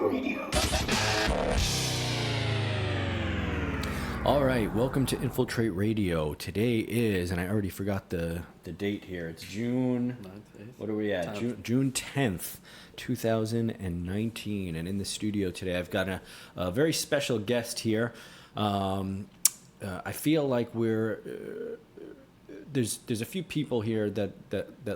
Radio. All right, welcome to Infiltrate Radio. Today is, and I already forgot the date here. It's June. 9th, 8th? What are we at? 10th. June 10th, 2019. And in the studio today, I've got a very special guest here. I feel like there's a few people here that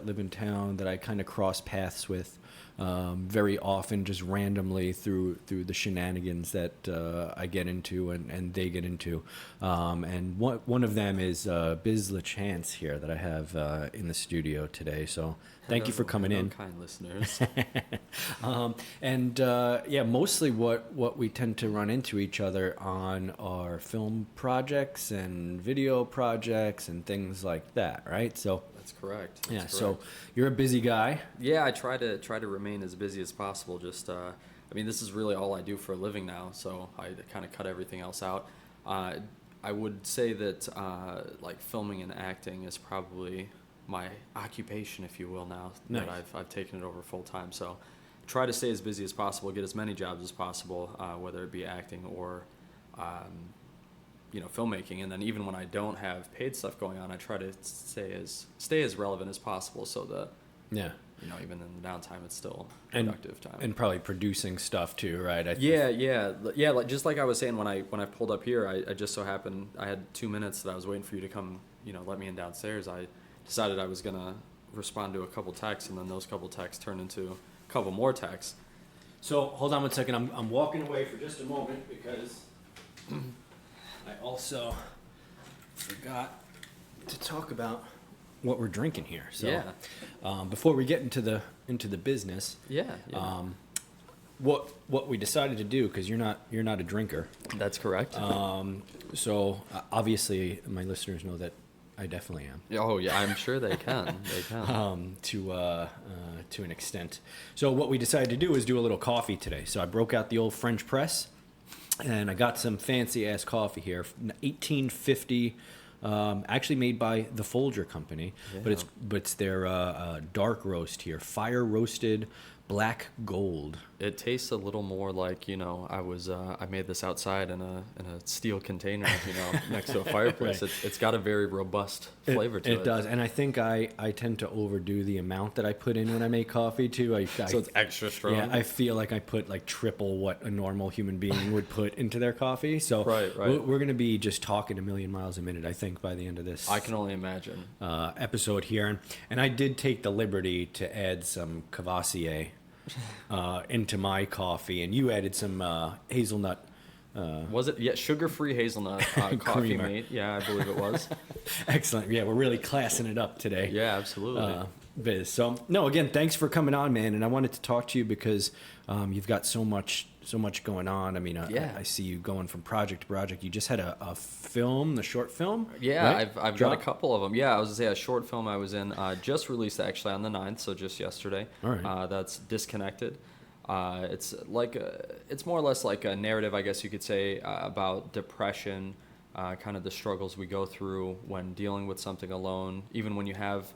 live in town that I kind of cross paths with very often, just randomly through the shenanigans that I get into and they get into. And one of them is Biz LaChance here that I have in the studio today. So thank you for coming in. Kind listeners. Mostly what we tend to run into each other on are film projects and video projects and things like that, right? So That's correct. yeah, That's so correct. you're a busy guy. Yeah, I try to remain as busy as possible. Just, this is really all I do for a living now, so I kind of cut everything else out. I would say that like filming and acting is probably my occupation, if you will, now that Nice. I've taken it over full time. So try to stay as busy as possible, get as many jobs as possible, whether it be acting or filmmaking. And then even when I don't have paid stuff going on, I try to stay as relevant as possible, so that Yeah. even in the downtime, it's still And- productive time. And probably producing stuff too, right? Yeah. Like just like I was saying when I pulled up here, I just so happened I had 2 minutes that I was waiting for you to come, let me in downstairs. I decided I was gonna respond to a couple texts, and then those couple texts turned into a couple more texts. So hold on one second. I'm walking away for just a moment because I also forgot to talk about what we're drinking here. So Yeah. before we get into the business, Yeah. what we decided to do, because you're not a drinker. That's correct. So obviously my listeners know that I definitely am. Oh yeah, I'm sure they can. They can. To an extent. So what we decided to do is do a little coffee today. So I broke out the old French press, and I got some fancy ass coffee here, 1850, actually made by the Folger Company, but it's their dark roast here, fire roasted black gold. It tastes a little more like I made this outside in a steel container, next to a fireplace. Right. It's got a very robust flavor to it. It does, and I think I tend to overdo the amount that I put in when I make coffee too. So it's extra strong. Yeah, I feel like I put like triple what a normal human being would put into their coffee. So Right. We're going to be just talking a million miles a minute, I think, by the end of this I can only imagine. episode here. And I did take the liberty to add some Cavassier into my coffee, and you added some hazelnut. Was it? Yeah, sugar-free hazelnut coffee Creamer. mate. Yeah, I believe it was. Excellent. Yeah, we're really classing it up today. Yeah, absolutely. Biz. So no, again, thanks for coming on, man. And I wanted to talk to you because you've got so much going on. I mean, Yeah. I see you going from project to project. You just had a film, the short film. Yeah, right? I've got a Drop? couple of them. Yeah, I was gonna say a short film I was in just released actually on the 9th, so just yesterday. All right. That's Disconnected. It's it's more or less like a narrative, I guess you could say, about depression, kind of the struggles we go through when dealing with something alone. Even when you have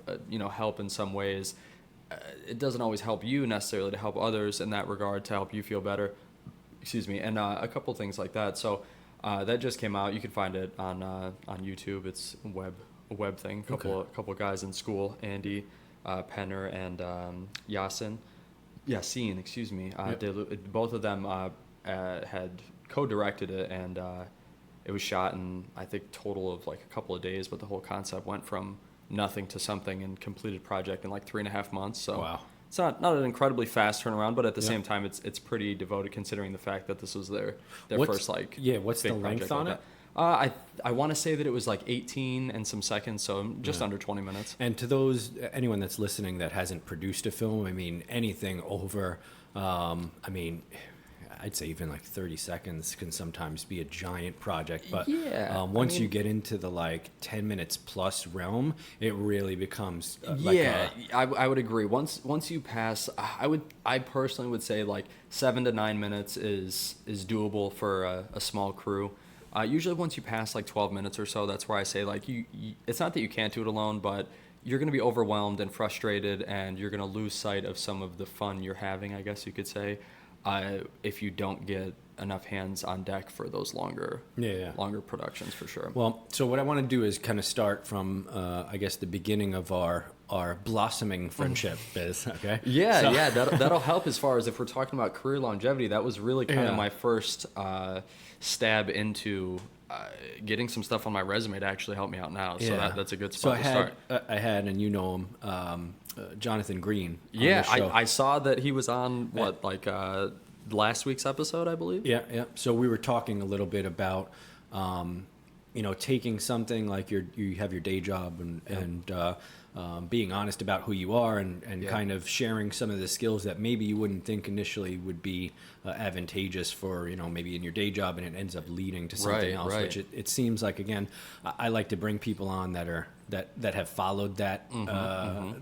help in some ways, it doesn't always help you necessarily to help others in that regard to help you feel better. Excuse me, and a couple things like that. So that just came out. You can find it on YouTube. It's a web thing. Couple guys in school, Andy Penner and Yassine, excuse me. Yep. Both of them had co-directed it, and it was shot in, I think, total of like a couple of days, but the whole concept went from nothing to something and completed project in like 3.5 months. So Wow. it's not an incredibly fast turnaround, but at the Yeah. same time, it's pretty devoted considering the fact that this was their What's- first like what's big the length project on like it? that. I want to say that it was like 18 and some seconds, so just under 20 minutes. And to anyone that's listening that hasn't produced a film, I mean, anything over, I'd say even like 30 seconds can sometimes be a giant project. But Yeah, once you get into the like 10 minutes plus realm, it really becomes I would agree. Once you pass, I personally would say like 7 to 9 minutes is doable for a small crew. Usually once you pass like 12 minutes or so, that's where I say like you it's not that you can't do it alone, but you're going to be overwhelmed and frustrated, and you're going to lose sight of some of the fun you're having, I guess you could say. if you don't get enough hands on deck for those longer productions, for sure. Well, so what I want to do is kind of start from, I guess, the beginning of our blossoming friendship, Biz, okay? Yeah, that'll help as far as if we're talking about career longevity. That was really kind of my first stab into getting some stuff on my resume to actually help me out now. So that's a good spot to start. I had, and you know him, Jonathan Green. Yeah, I saw that he was on, last week's episode, I believe. Yeah. So we were talking a little bit about, taking something like you have your day job and being honest about who you are and kind of sharing some of the skills that maybe you wouldn't think initially would be advantageous for, maybe in your day job, and it ends up leading to something else, which it seems like, again, I like to bring people on that have followed that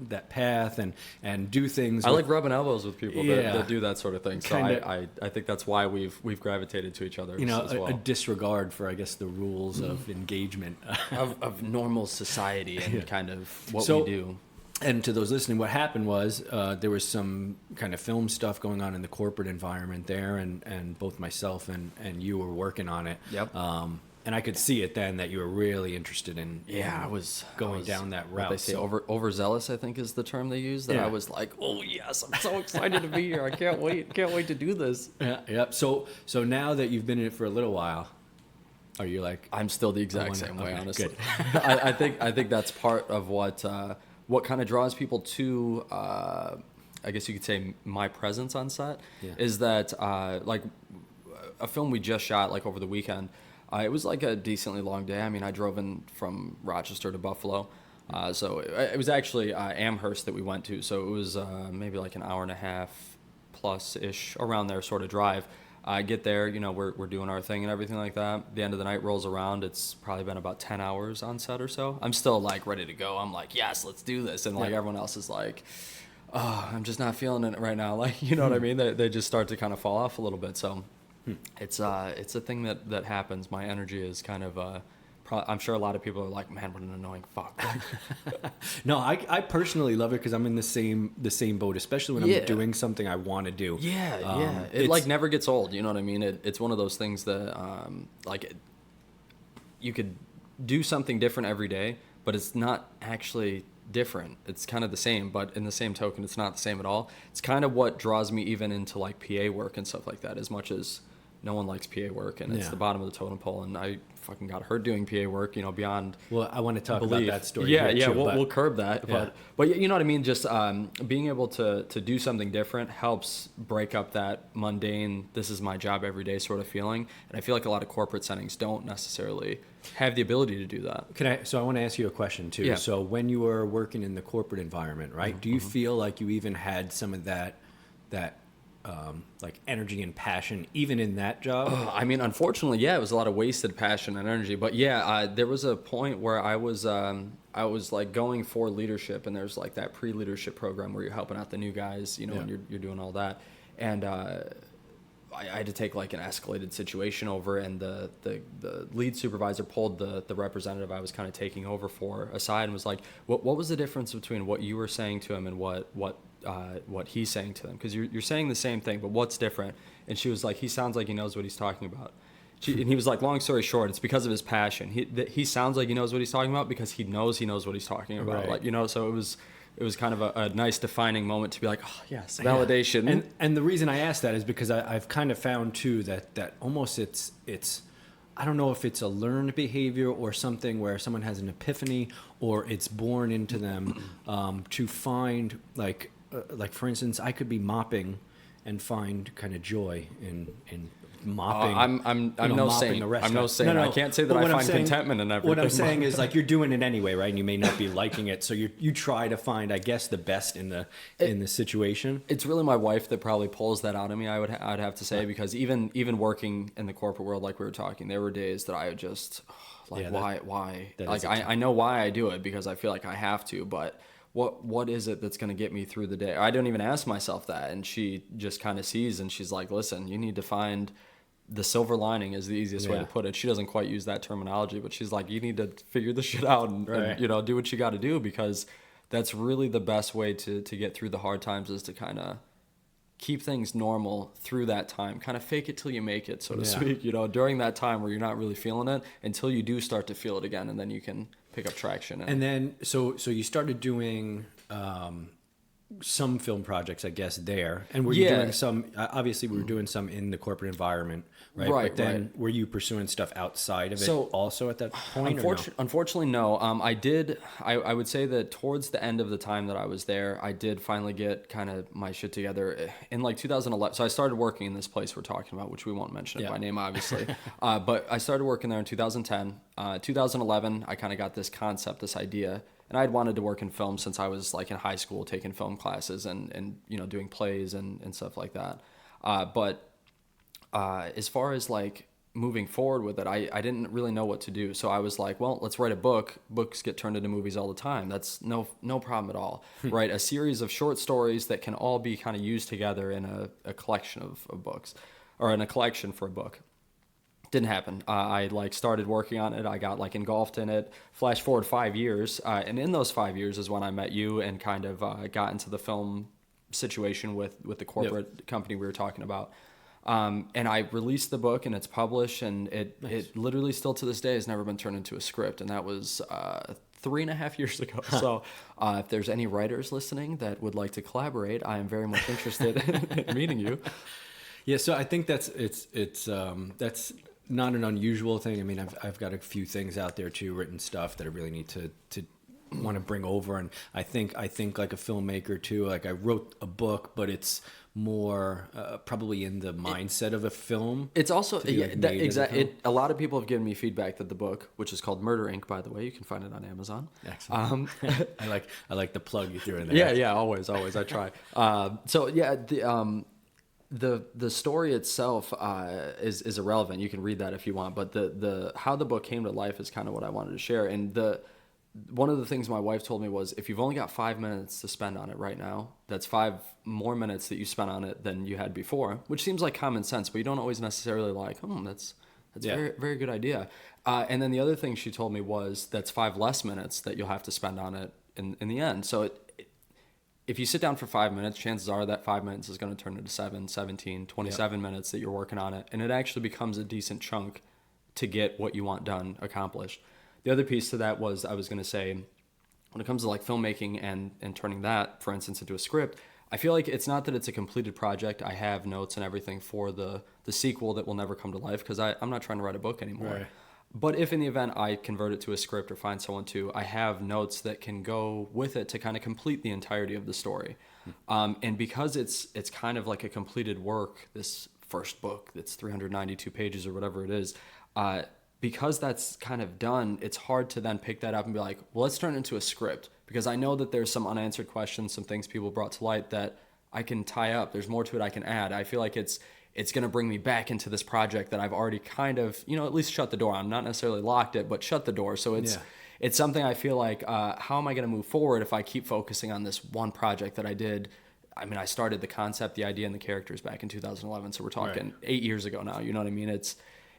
that path and do things. I like rubbing elbows with people that do that sort of thing. So I think that's why we've gravitated to each other. As well. A disregard for, I guess, the rules of engagement of normal society and kind of what we do. And to those listening, what happened was there was some kind of film stuff going on in the corporate environment there, and both myself and you were working on it. Yep. And I could see it then that you were really interested in I was going down that route. They say overzealous, I think, is the term they use. That I was like, oh yes, I'm so excited to be here. I can't wait to do this. Yeah. So now that you've been in it for a little while, are you like? I'm still the exact same way, honestly. I think that's part of what kind of draws people to, I guess you could say, my presence on set, is that like a film we just shot like over the weekend. It was like a decently long day. I mean, I drove in from Rochester to Buffalo. So it was actually Amherst that we went to. So it was maybe like an hour and a half plus-ish, around there sort of drive. I get there, we're doing our thing and everything like that. The end of the night rolls around. It's probably been about 10 hours on set or so. I'm still like ready to go. I'm like, yes, let's do this. And like everyone else is like, oh, I'm just not feeling it right now. Like, you know what I mean? They just start to kind of fall off a little bit. So it's a thing that happens. My energy is kind of I'm sure a lot of people are like, man, what an annoying fuck. No, I personally love it because I'm in the same boat, especially when I'm doing something I want to do. It like never gets old. You know what I mean? It's one of those things that you could do something different every day, but it's not actually different. It's kind of the same, but in the same token, it's not the same at all. It's kind of what draws me even into like PA work and stuff like that, as much as no one likes PA work, and it's the bottom of the totem pole, and I fucking got hurt doing PA work, beyond. Well, I want to talk about that story. We'll curb that, but you know what I mean. Just being able to do something different helps break up that mundane, this is my job every day sort of feeling, and I feel like a lot of corporate settings don't necessarily have the ability to do that. So I want to ask you a question too. Yeah. So when you were working in the corporate environment, right? Do you feel like you even had some of that like energy and passion even in that job? I mean, unfortunately, it was a lot of wasted passion and energy. But there was a point where I was like going for leadership, and there's like that pre-leadership program where you're helping out the new guys, and you're doing all that. And I had to take like an escalated situation over, and the lead supervisor pulled the representative I was kind of taking over for aside and was like, what was the difference between what you were saying to him and what he's saying to them? Because you're saying the same thing, but what's different? And she was like, he sounds like he knows what he's talking about. And he was like, long story short, it's because of his passion. He sounds like he knows what he's talking about because he knows what he's talking about. Right. Like, so it was kind of a nice defining moment to be like, oh yes, validation. Yeah. And the reason I ask that is because I've kind of found too that almost it's I don't know if it's a learned behavior or something where someone has an epiphany or it's born into them to find like for instance, I could be mopping and find kind of joy in mopping. I'm no saint. I'm no saint. No. I can't say that I find contentment in everything. What I'm saying is like you're doing it anyway, right? And you may not be liking it, so you try to find, I guess, the best in the situation. It's really my wife that probably pulls that out of me. I'd have to say, because even working in the corporate world, like we were talking, there were days that I would just why like I know why I do it because I feel like I have to, but what is it that's going to get me through the day? I don't even ask myself that. And she just kind of sees, and she's like, listen, you need to find the silver lining is the easiest way to put it. She doesn't quite use that terminology, but she's like, you need to figure this shit out and do what you got to do, because that's really the best way to get through the hard times, is to kind of keep things normal through that time. Kind of fake it till you make it, so to Yeah. speak. You know, during that time where you're not really feeling it until you do start to feel it again, and then you can pick up traction. And then, so you started doing some film projects, I guess, there. And were you Yeah. doing some, obviously we were doing some in the corporate environment, right? Right, But then right. were you pursuing stuff outside of it So, also at that point? Unfortunately, no. I did. I would say that towards the end of the time that I was there, I did finally get kind of my shit together in like 2011. So I started working in this place we're talking about, which we won't mention it Yeah. by name, obviously. But I started working there in 2010. 2011, I kind of got this concept, this idea. And I'd wanted to work in film since I was like in high school, taking film classes and you know, doing plays and stuff like that. But as far as like moving forward with it, I didn't really know what to do. So I was like, well, let's write a book. Books get turned into movies all the time. That's no problem at all. Write a series of short stories that can all be kind of used together in a collection of books, or in a collection for a book. Didn't happen. I like started working on it. I got like engulfed in it. Flash forward 5 years, and in those 5 years is when I met you and kind of got into the film situation with the corporate company we were talking about. And I released the book and it's published, and it literally still to this day has never been turned into a script, and that was 3.5 years ago. So if there's any writers listening that would like to collaborate, I am very much interested in meeting you. Yeah, so I think that's not an unusual thing. I mean, I've got a few things out there too, written stuff that I really need to want to bring over, and I think like a filmmaker too. Like I wrote a book, but it's more probably in the mindset of a film. It's also to be, like, made as a film. A lot of people have given me feedback that the book, which is called Murder Inc., by the way, you can find it on Amazon. Excellent. I like the plug you threw in there. Yeah, always I try. So yeah, the story itself is irrelevant. You can read that if you want, but the how the book came to life is kind of what I wanted to share. And one of the things my wife told me was, if you've only got 5 minutes to spend on it right now, that's 5 more minutes that you spent on it than you had before, which seems like common sense, but you don't always necessarily like, that's Yeah. very, very good idea. And then the other thing she told me was, that's 5 less minutes that you'll have to spend on it in the end. So if you sit down for 5 minutes, chances are that 5 minutes is going to turn into 7, 17, 27 minutes that you're working on it. And it actually becomes a decent chunk to get what you want done, accomplished. The other piece to that was, I was going to say, when it comes to like filmmaking and turning that, for instance, into a script, I feel like it's not that it's a completed project. I have notes and everything for the sequel that will never come to life, because I'm not trying to write a book anymore. Right. But if in the event I convert it to a script or find someone to, I have notes that can go with it to kind of complete the entirety of the story. And because it's kind of like a completed work, this first book that's 392 pages or whatever it is, because that's kind of done, it's hard to then pick that up and be like, well, let's turn it into a script, because I know that there's some unanswered questions, some things people brought to light that I can tie up. There's more to it I can add. I feel like it's going to bring me back into this project that I've already kind of, at least shut the door on. Not necessarily locked it, but shut the door. So it's something I feel like, how am I going to move forward if I keep focusing on this one project that I did? I mean, I started the concept, the idea, and the characters back in 2011. So we're talking 8 years ago now. You know what I mean?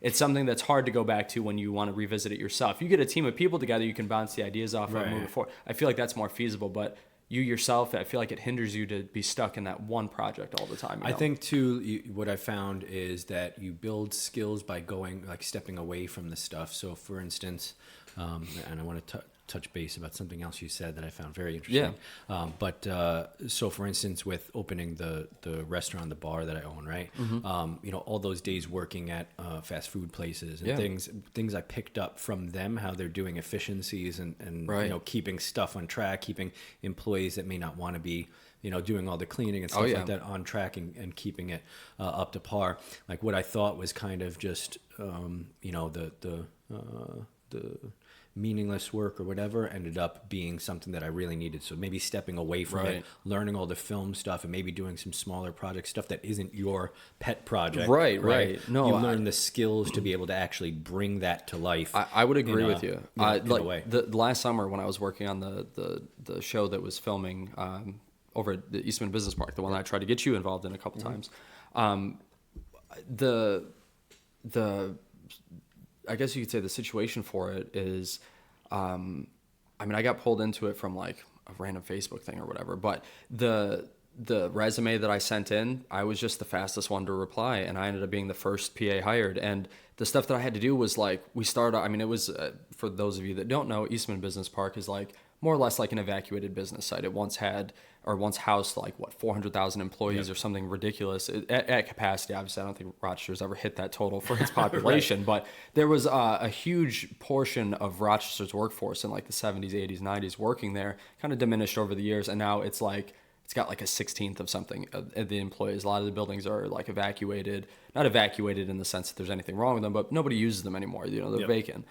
It's something that's hard to go back to when you want to revisit it yourself. You get a team of people together, you can bounce the ideas off of, move it forward. I feel like that's more feasible, but you yourself, I feel like it hinders you to be stuck in that one project all the time. I think too, what I found is that you build skills by stepping away from the stuff. So for instance, and I want to touch base about something else you said that I found very interesting. So for instance, with opening the restaurant, the bar that I own, right? All those days working at fast food places and things I picked up from them, how they're doing efficiencies and keeping stuff on track, keeping employees that may not want to be doing all the cleaning and stuff like that on track and keeping it up to par. Like what I thought was kind of just the meaningless work or whatever ended up being something that I really needed. So maybe stepping away from it, learning all the film stuff, and maybe doing some smaller project stuff that isn't your pet project. Right. No, you learn the skills to be able to actually bring that to life. I would agree with you. In a way. The last summer when I was working on the show that was filming over at the Eastman Business Park, the one that I tried to get you involved in a couple times, I guess you could say the situation for it is, I got pulled into it from like a random Facebook thing or whatever, but the resume that I sent in, I was just the fastest one to reply, and I ended up being the first PA hired. And the stuff that I had to do was like, we started, I mean, it was, for those of you that don't know, Eastman Business Park is like more or less like an evacuated business site. It once housed like, what, 400,000 employees or something ridiculous at capacity. Obviously, I don't think Rochester's ever hit that total for its population, but there was a huge portion of Rochester's workforce in like the 70s, 80s, 90s working there, kind of diminished over the years. And now it's like, it's got like a 16th of something of the employees. A lot of the buildings are like evacuated, not evacuated in the sense that there's anything wrong with them, but nobody uses them anymore. You know, they're vacant.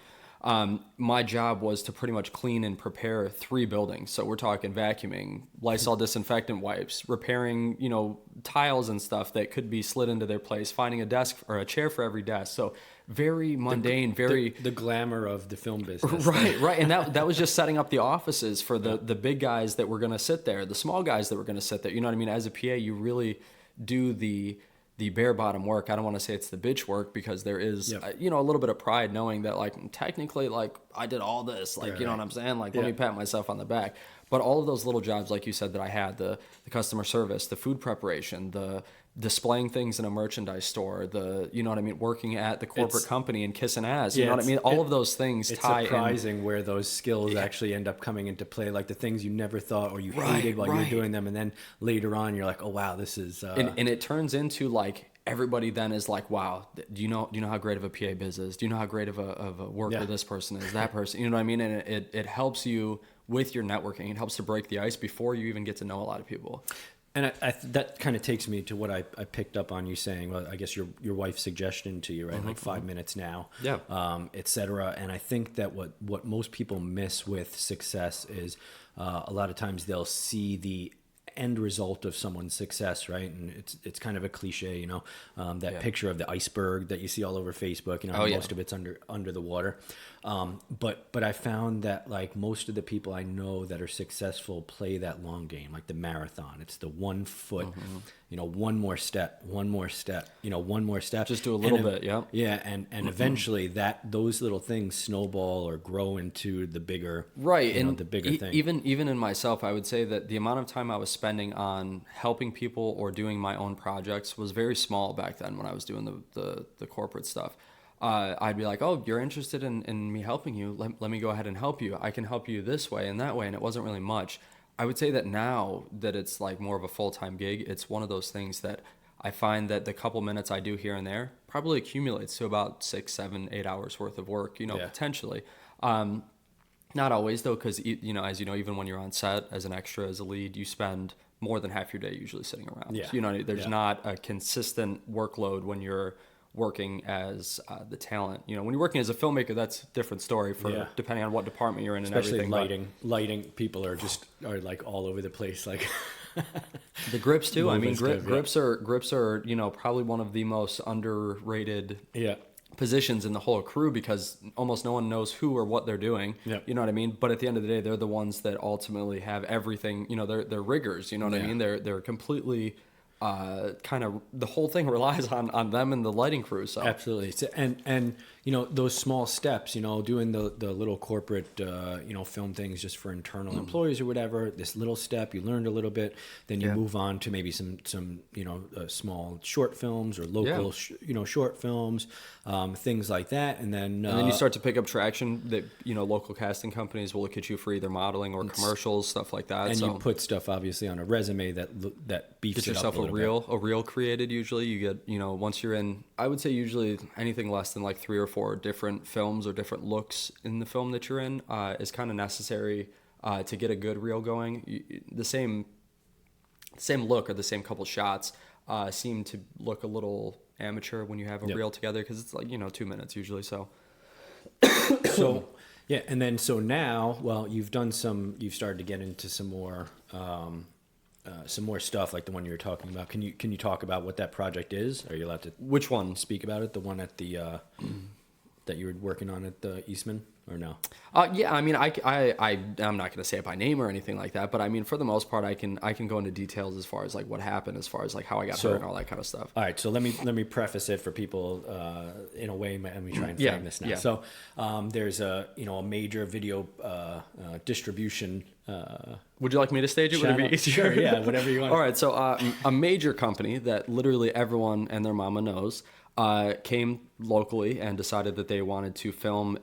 My job was to pretty much clean and prepare 3 buildings. So we're talking vacuuming, Lysol disinfectant wipes, repairing, you know, tiles and stuff that could be slid into their place, finding a desk or a chair for every desk. So very mundane, the glamour of the film business. Right. And that was just setting up the offices for the big guys that were going to sit there, the small guys that were going to sit there. You know what I mean? As a PA, you really do the bare bottom work. I don't want to say it's the bitch work, because there is, you know, a little bit of pride knowing that like technically like I did all this, like, you know what I'm saying? Like, let me pat myself on the back. But all of those little jobs, like you said, that I had, the customer service, the food preparation, the displaying things in a merchandise store, you know what I mean, working at the corporate company and kissing ass, you know what I mean? All of those things tie in. It's surprising where those skills actually end up coming into play, like the things you never thought or you hated while you were doing them, and then later on you're like, oh wow, this is and it turns into like, everybody then is like, wow, do you know how great of a PA biz is? Do you know how great of a worker this person is, that person? You know what I mean? And it helps you with your networking. It helps to break the ice before you even get to know a lot of people. And that kind of takes me to what I picked up on you saying. Well, I guess your wife's suggestion to you, right? Like 5 minutes now, et cetera. And I think that what most people miss with success is a lot of times they'll see the end result of someone's success, right? And it's kind of a cliche, you know, that picture of the iceberg that you see all over Facebook, you know, most of it's under the water. But I found that like most of the people I know that are successful play that long game, like the marathon. It's the 1 foot, you know, one more step, you know, one more step. Just do a little bit, Yeah, and eventually those little things snowball or grow into the bigger, right, you know, and the bigger thing. Even in myself, I would say that the amount of time I was spending on helping people or doing my own projects was very small back then when I was doing the corporate stuff. I'd be like, oh, you're interested in me helping you. Let me go ahead and help you. I can help you this way and that way. And it wasn't really much. I would say that now that it's like more of a full-time gig, it's one of those things that I find that the couple minutes I do here and there probably accumulates to about 6, 7, 8 hours worth of work, you know, potentially. Not always though, because, you know, as you know, even when you're on set as an extra, as a lead, you spend more than half your day usually sitting around. You know, there's not a consistent workload when you're working as the talent. You know, when you're working as a filmmaker, that's a different story for depending on what department you're in. Especially and everything. Lighting people are like all over the place, like the grips too. I mean, grips are, you know, probably one of the most underrated positions in the whole crew, because almost no one knows who or what they're doing. You know what I mean? But at the end of the day, they're the ones that ultimately have everything. You know, they're riggers. You know what I mean? They're completely kind of, the whole thing relies on them and the lighting crew. So absolutely. And you know, those small steps, you know, doing the little corporate you know, film things just for internal employees or whatever, this little step, you learned a little bit, then you move on to maybe some you know, small short films or local you know, short films, things like that, and then you start to pick up traction that, you know, local casting companies will look at you for either modeling or commercials, stuff like that. And you put stuff obviously on a resume that beefs get it yourself up a reel created. Usually you get, you know, once you're in, I would say usually anything less than like 3 or 4 different films or different looks in the film that you're in is kind of necessary to get a good reel going. The same look or the same couple shots seem to look a little amateur when you have a reel together, because it's like, you know, 2 minutes usually. So yeah, and then so now, well, you've started to get into some more stuff like the one you were talking about. Can you talk about what that project is? Are you allowed to? Which one? Speak about it? The one at the that you were working on at the Eastman? or no? Yeah, I mean, I'm not going to say it by name or anything like that, but I mean, for the most part, I can go into details as far as like what happened, as far as like how I got hurt and all that kind of stuff. All right, so let me preface it for people in a way. Let me try and frame this now. Yeah. So there's a major video distribution. Would you like me to stage it? Would it be easier? Sure, yeah, whatever you want. All right, so a major company that literally everyone and their mama knows came locally and decided that they wanted to film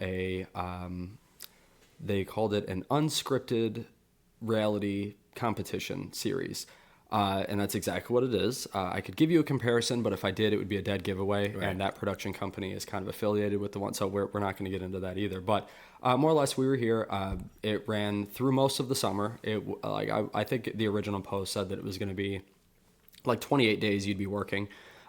they called it an unscripted reality competition series. And that's exactly what it is. I could give you a comparison, but if I did, it would be a dead giveaway. Right. And that production company is kind of affiliated with the one, so we're not going to get into that either. But more or less, we were here. It ran through most of the summer. I think the original post said that it was going to be like 28 days you'd be working.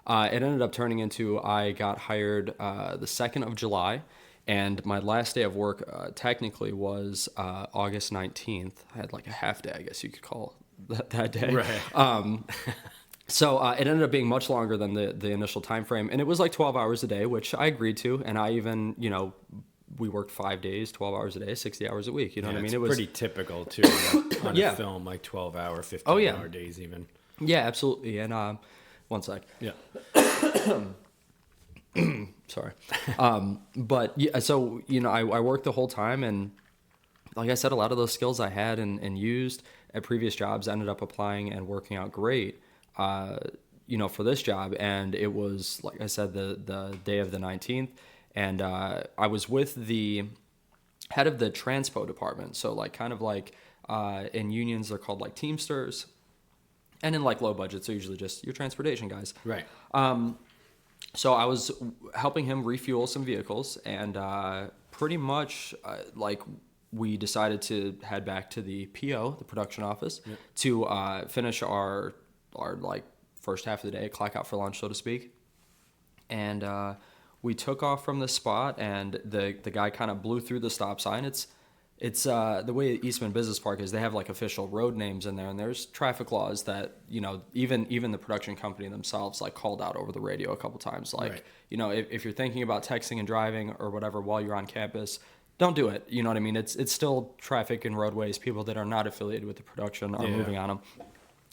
It ended up turning into I got hired the 2nd of July. And my last day of work technically was August 19th. I had like a half day, I guess you could call that day. Right. So it ended up being much longer than the initial time frame. And it was like 12 hours a day, which I agreed to. And I even, we worked 5 days, 12 hours a day, 60 hours a week. You know what I mean? It was pretty typical too on a film, like 12-hour, 15-hour days even. Yeah, absolutely. And one sec. Yeah. Sorry. But yeah, so, I worked the whole time, and like I said, a lot of those skills I had and used at previous jobs ended up applying and working out great, for this job. And it was, like I said, the day of the 19th, and I was with the head of the transpo department. So like kind of like in unions, they're called like Teamsters. And in like low budgets, they're usually just your transportation guys. Right. So I was helping him refuel some vehicles, and pretty much we decided to head back to the PO, the production office, to finish our like first half of the day, clock out for lunch, so to speak. And we took off from the spot, and the guy kind of blew through the stop sign. It's the way Eastman Business Park is, they have like official road names in there, and there's traffic laws that, even the production company themselves like called out over the radio a couple times. Like, right. If you're thinking about texting and driving or whatever while you're on campus, don't do it. You know what I mean? It's still traffic and roadways. People that are not affiliated with the production are moving on them.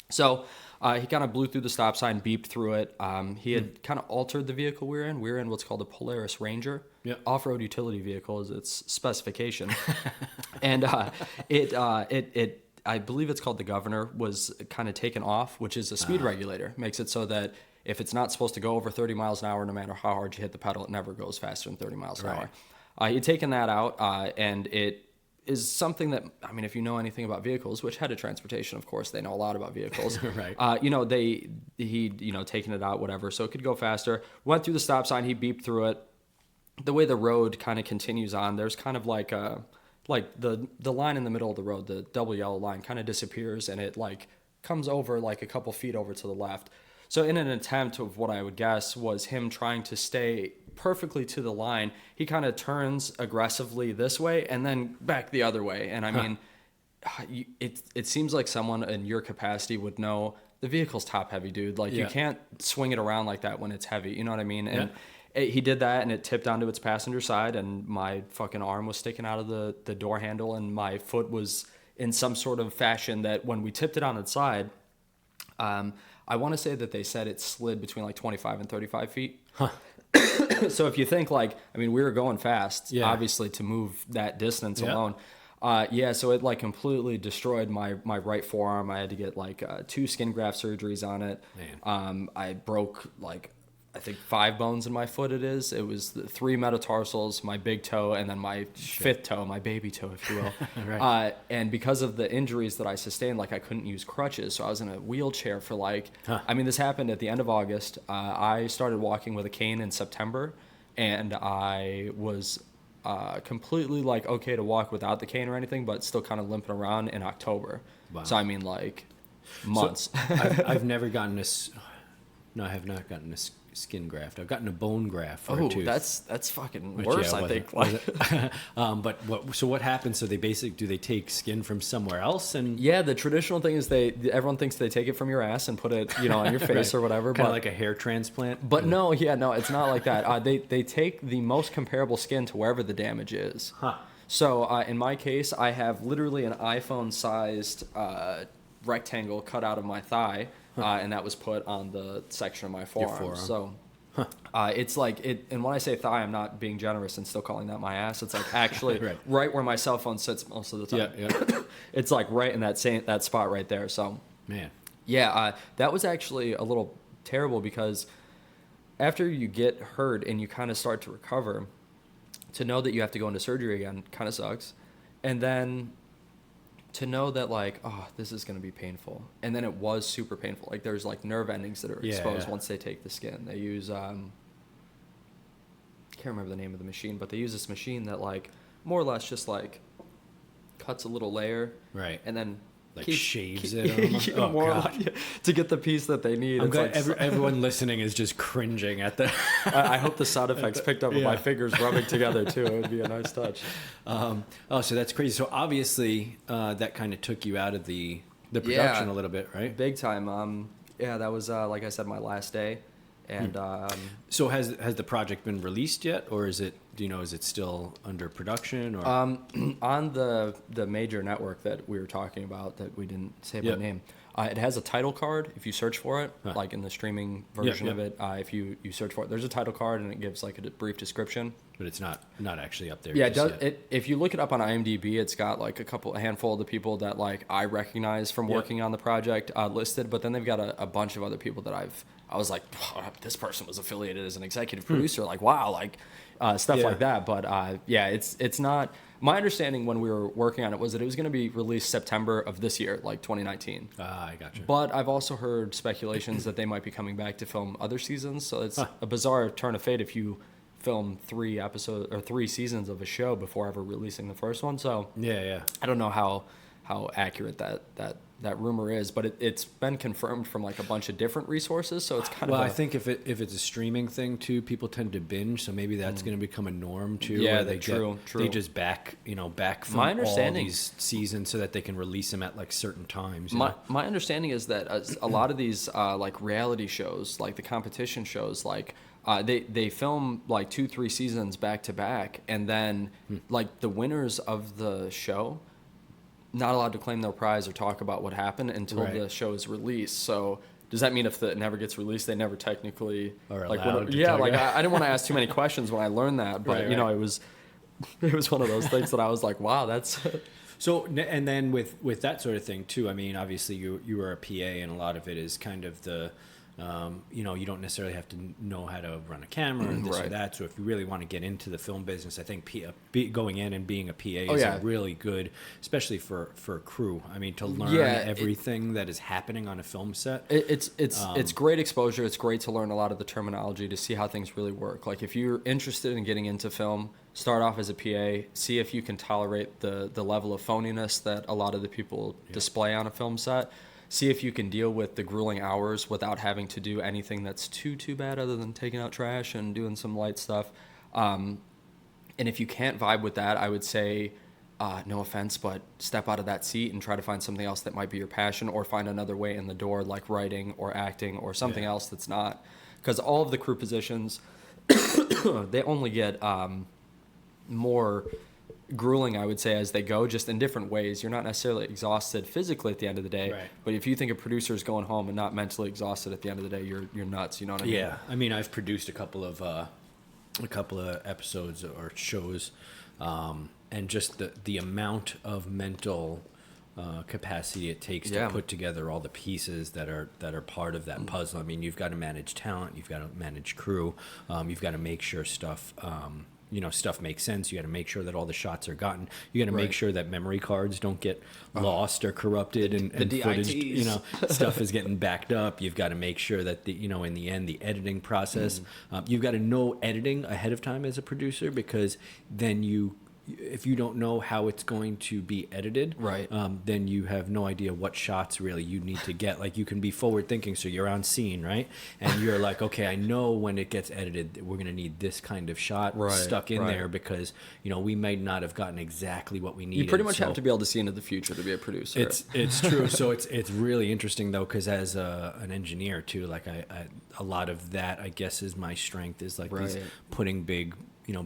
So he kind of blew through the stop sign, beeped through it. He had kind of altered the vehicle we were in. We were in what's called a Polaris Ranger. Yep. Off-road utility vehicle is its specification. And I believe it's called the Governor, was kind of taken off, which is a speed regulator. Makes it so that if it's not supposed to go over 30 miles an hour, no matter how hard you hit the pedal, it never goes faster than 30 miles an hour. He'd taken that out, and it is something that, I mean, if you know anything about vehicles, which head of transportation, of course, they know a lot about vehicles. Right. He'd taken it out, whatever, so it could go faster. Went through the stop sign, he beeped through it. The way the road kind of continues on, there's kind of like the line in the middle of the road, the double yellow line, kind of disappears, and it like comes over like a couple feet over to the left. So in an attempt of what I would guess was him trying to stay perfectly to the line, he kind of turns aggressively this way and then back the other way. And I mean, it seems like someone in your capacity would know the vehicle's top heavy, dude. Like you can't swing it around like that when it's heavy. You know what I mean? And he did that, and it tipped onto its passenger side, and my fucking arm was sticking out of the door handle, and my foot was in some sort of fashion that when we tipped it on its side, I want to say that they said it slid between like 25 and 35 feet. Huh. So if you think like, I mean, we were going fast, obviously, to move that distance alone. So it like completely destroyed my right forearm. I had to get like 2 skin graft surgeries on it. Man. I broke like, I think 5 bones in my foot. It was the 3 metatarsals, my big toe, and then my 5th toe, my baby toe, if you will. Right. And because of the injuries that I sustained, like I couldn't use crutches, so I was in a wheelchair for like, I mean, this happened at the end of August. I started walking with a cane in September, and I was completely like okay to walk without the cane or anything, but still kind of limping around in October. Wow. So I mean, like months. So I've never gotten this. No, I have not gotten this skin graft. I've gotten a bone graft for a tooth. That's fucking worse, I think. But what happens? So do they take skin from somewhere else? And the traditional thing is everyone thinks they take it from your ass and put it, on your face or whatever. Kind of like a hair transplant. But no, it's not like that. They take the most comparable skin to wherever the damage is. Huh. So in my case, I have literally an iPhone-sized rectangle cut out of my thigh, and that was put on the section of my forearm. So it's like it. And when I say thigh, I'm not being generous and still calling that my ass. It's like actually right where my cell phone sits most of the time. Yeah. It's like right in that spot right there. So man, yeah, that was actually a little terrible because after you get hurt and you kind of start to recover, to know that you have to go into surgery again kind of sucks. And then to know that like, oh, this is going to be painful. And then it was super painful. Like there's like nerve endings that are exposed once they take the skin. They use, I can't remember the name of the machine, but they use this machine that like more or less just like cuts a little layer. Right. And then like shaves it on more like, to get the piece that they need. I'm glad everyone listening is just cringing at the I hope the sound effects picked up with my fingers rubbing together too. It would be a nice touch. So that's crazy. So obviously that kind of took you out of the production a little bit, right? Big time. That was like I said, my last day. And so has the project been released yet, or is it is it still under production? Or on the major network that we were talking about that we didn't say by name, it has a title card. If you search for it, like in the streaming version of it, if you search for it, there's a title card and it gives like a brief description. But it's not actually up there. Yeah, it does. If you look it up on IMDb, it's got like a handful of the people that like I recognize from working on the project listed. But then they've got a bunch of other people that I was like, oh, this person was affiliated as an executive producer. Like, wow, like stuff like that. But it's not. My understanding when we were working on it was that it was going to be released September of this year, like 2019. I gotcha. But I've also heard speculations that they might be coming back to film other seasons. So it's a bizarre turn of fate if you film 3 episodes or 3 seasons of a show before ever releasing the first one. So I don't know how accurate that rumor is, but it's been confirmed from like a bunch of different resources. So it's kind of I think if it's a streaming thing too, people tend to binge. So maybe that's going to become a norm too. Yeah, true. They just back from my understanding, all these seasons so that they can release them at like certain times. My understanding is that a lot of these like reality shows, like the competition shows, like they film like 2-3 seasons back to back, and then like the winners of the show not allowed to claim their prize or talk about what happened until the show is released. So does that mean if it never gets released, they never technically are like allowed to talk like I didn't want to ask too many questions when I learned that, but you know it was one of those things that I was like, wow, that's so. And then with that sort of thing too, I mean, obviously you were a PA, and a lot of it is kind of the you don't necessarily have to know how to run a camera or this or that. So if you really want to get into the film business, I think going in and being a PA is really good, especially for crew. I mean, to learn everything that is happening on a film set. It's great exposure. It's great to learn a lot of the terminology to see how things really work. Like if you're interested in getting into film, start off as a PA, see if you can tolerate the level of phoniness that a lot of the people display on a film set. See if you can deal with the grueling hours without having to do anything that's too bad other than taking out trash and doing some light stuff. And if you can't vibe with that, I would say, no offense, but step out of that seat and try to find something else that might be your passion, or find another way in the door like writing or acting or something else that's not. Because all of the crew positions, they only get more grueling, I would say, as they go, just in different ways. You're not necessarily exhausted physically at the end of the day, but if you think a producer is going home and not mentally exhausted at the end of the day, you're nuts. You know what I mean? Yeah, I mean, I've produced a couple of episodes or shows, and just the amount of mental capacity it takes to put together all the pieces that are part of that puzzle. I mean, you've got to manage talent, you've got to manage crew, you've got to make sure stuff makes sense. You got to make sure that all the shots are gotten. You got to make sure that memory cards don't get lost or corrupted, and footage, stuff is getting backed up. You've got to make sure that in the end, the editing process, you've got to know editing ahead of time as a producer, because then if you don't know how it's going to be edited, then you have no idea what shots really you need to get. Like, you can be forward thinking, so you're on scene, right? And you're like, okay, I know when it gets edited, we're going to need this kind of shot stuck in there, because we might not have gotten exactly what we needed. You pretty much have to be able to see into the future to be a producer. It's true. So it's really interesting though, because as an engineer too, like I a lot of that, I guess, is my strength, is like these putting big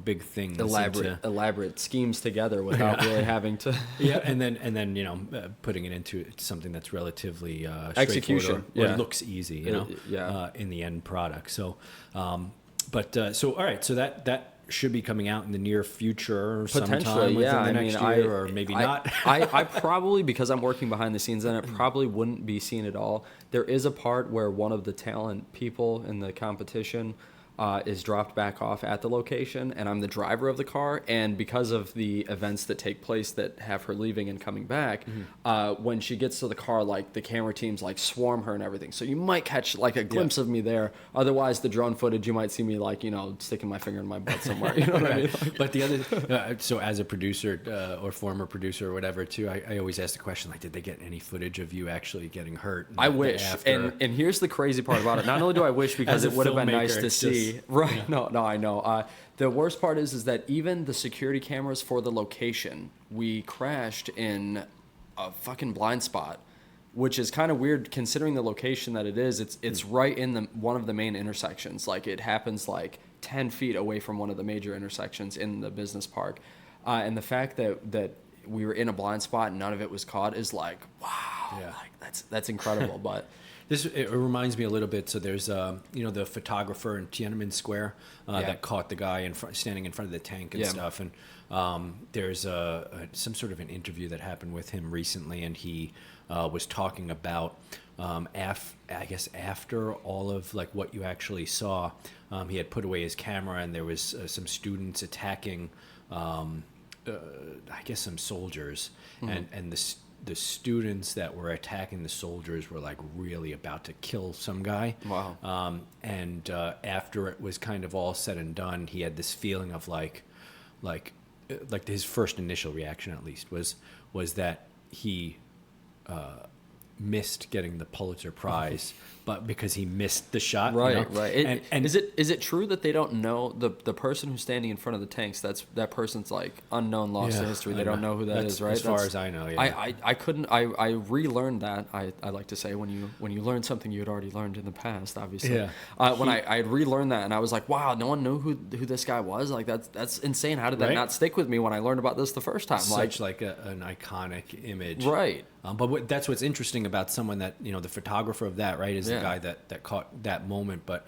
big things, elaborate schemes together without really having to. Yeah, and then putting it into something that's relatively execution. Or looks easy, in the end product. So, so all right, so that should be coming out in the near future, sometime within the next year, or maybe not. I probably, because I'm working behind the scenes, and it probably wouldn't be seen at all. There is a part where one of the talent people in the competition is dropped back off at the location, and I'm the driver of the car. And because of the events that take place that have her leaving and coming back, when she gets to the car, like the camera teams like swarm her and everything. So you might catch like a glimpse of me there. Otherwise, the drone footage, you might see me like sticking my finger in my butt somewhere. You know what I mean? But the other, so as a producer or former producer or whatever too, I always ask the question like, did they get any footage of you actually getting hurt? I wish. And here's the crazy part about it. Not only do I wish, because it would have been nice to see. Right. Yeah. No, I know. The worst part is that even the security cameras for the location, we crashed in a fucking blind spot, which is kind of weird considering the location that it is. It's right in one of the main intersections. Like it happens like 10 feet away from one of the major intersections in the business park. And the fact that we were in a blind spot and none of it was caught is like, wow, like that's incredible. But it reminds me a little bit. So there's the photographer in Tiananmen Square that caught the guy standing in front of the tank and stuff. And there's some sort of an interview that happened with him recently, and he was talking about I guess after all of like what you actually saw, he had put away his camera, and there was some students attacking I guess some soldiers, and the students that were attacking the soldiers were like really about to kill some guy. Wow. And after it was kind of all said and done, he had this feeling of like his first initial reaction at least was that he missed getting the Pulitzer Prize, but because he missed the shot. Right. And is it true that they don't know the person who's standing in front of the tanks? That person's like unknown, lost to history. They don't know who that is, right? As far as I know, yeah. I couldn't. I relearned that. I like to say when you learn something you had already learned in the past, obviously. Yeah. When I had relearned that, and I was like, wow, no one knew who this guy was. Like that's insane. How did that not stick with me when I learned about this the first time? Such like an iconic image, right? But that's what's interesting about someone that the photographer of that, right, is the guy that caught that moment, but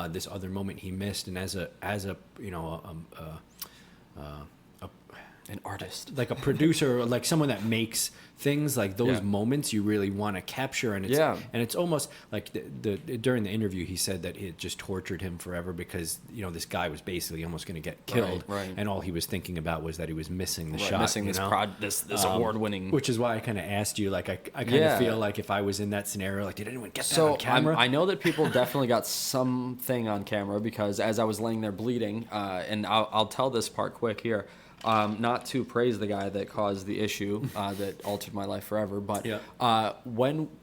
this other moment he missed, and as a an artist, like a producer, or like someone that makes things, like those moments you really want to capture, and it's almost like during the interview he said that it just tortured him forever because this guy was basically almost going to get killed, right. And all he was thinking about was that he was missing the shot, missing this award-winning, which is why I kind of asked you, like I kind of feel like if I was in that scenario, like did anyone get that on camera? I know that people definitely got something on camera because as I was laying there bleeding, and I'll tell this part quick here. Not to praise the guy that caused the issue that altered my life forever, but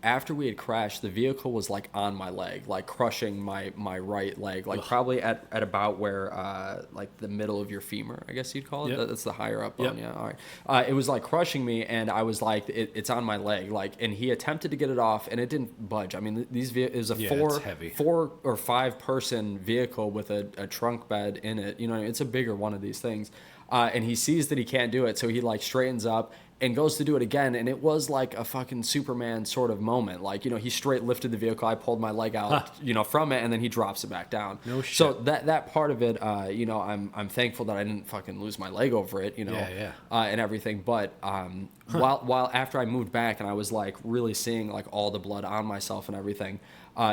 after we had crashed, the vehicle was like on my leg, like crushing my right leg, like probably at about where like the middle of your femur, I guess you'd call it. That's the higher up bone. Yeah, all right. It was like crushing me, and I was like, it's on my leg, like, and he attempted to get it off, and it didn't budge. I mean, it was a 4 or 5 person vehicle with a trunk bed in it. It's a bigger one of these things. And he sees that he can't do it, so he like straightens up and goes to do it again, and it was like a fucking Superman sort of moment. Like, he straight lifted the vehicle, I pulled my leg out, from it, and then he drops it back down. No shit. So that part of it, I'm thankful that I didn't fucking lose my leg over it, and everything. But while after I moved back and I was like really seeing like all the blood on myself and everything,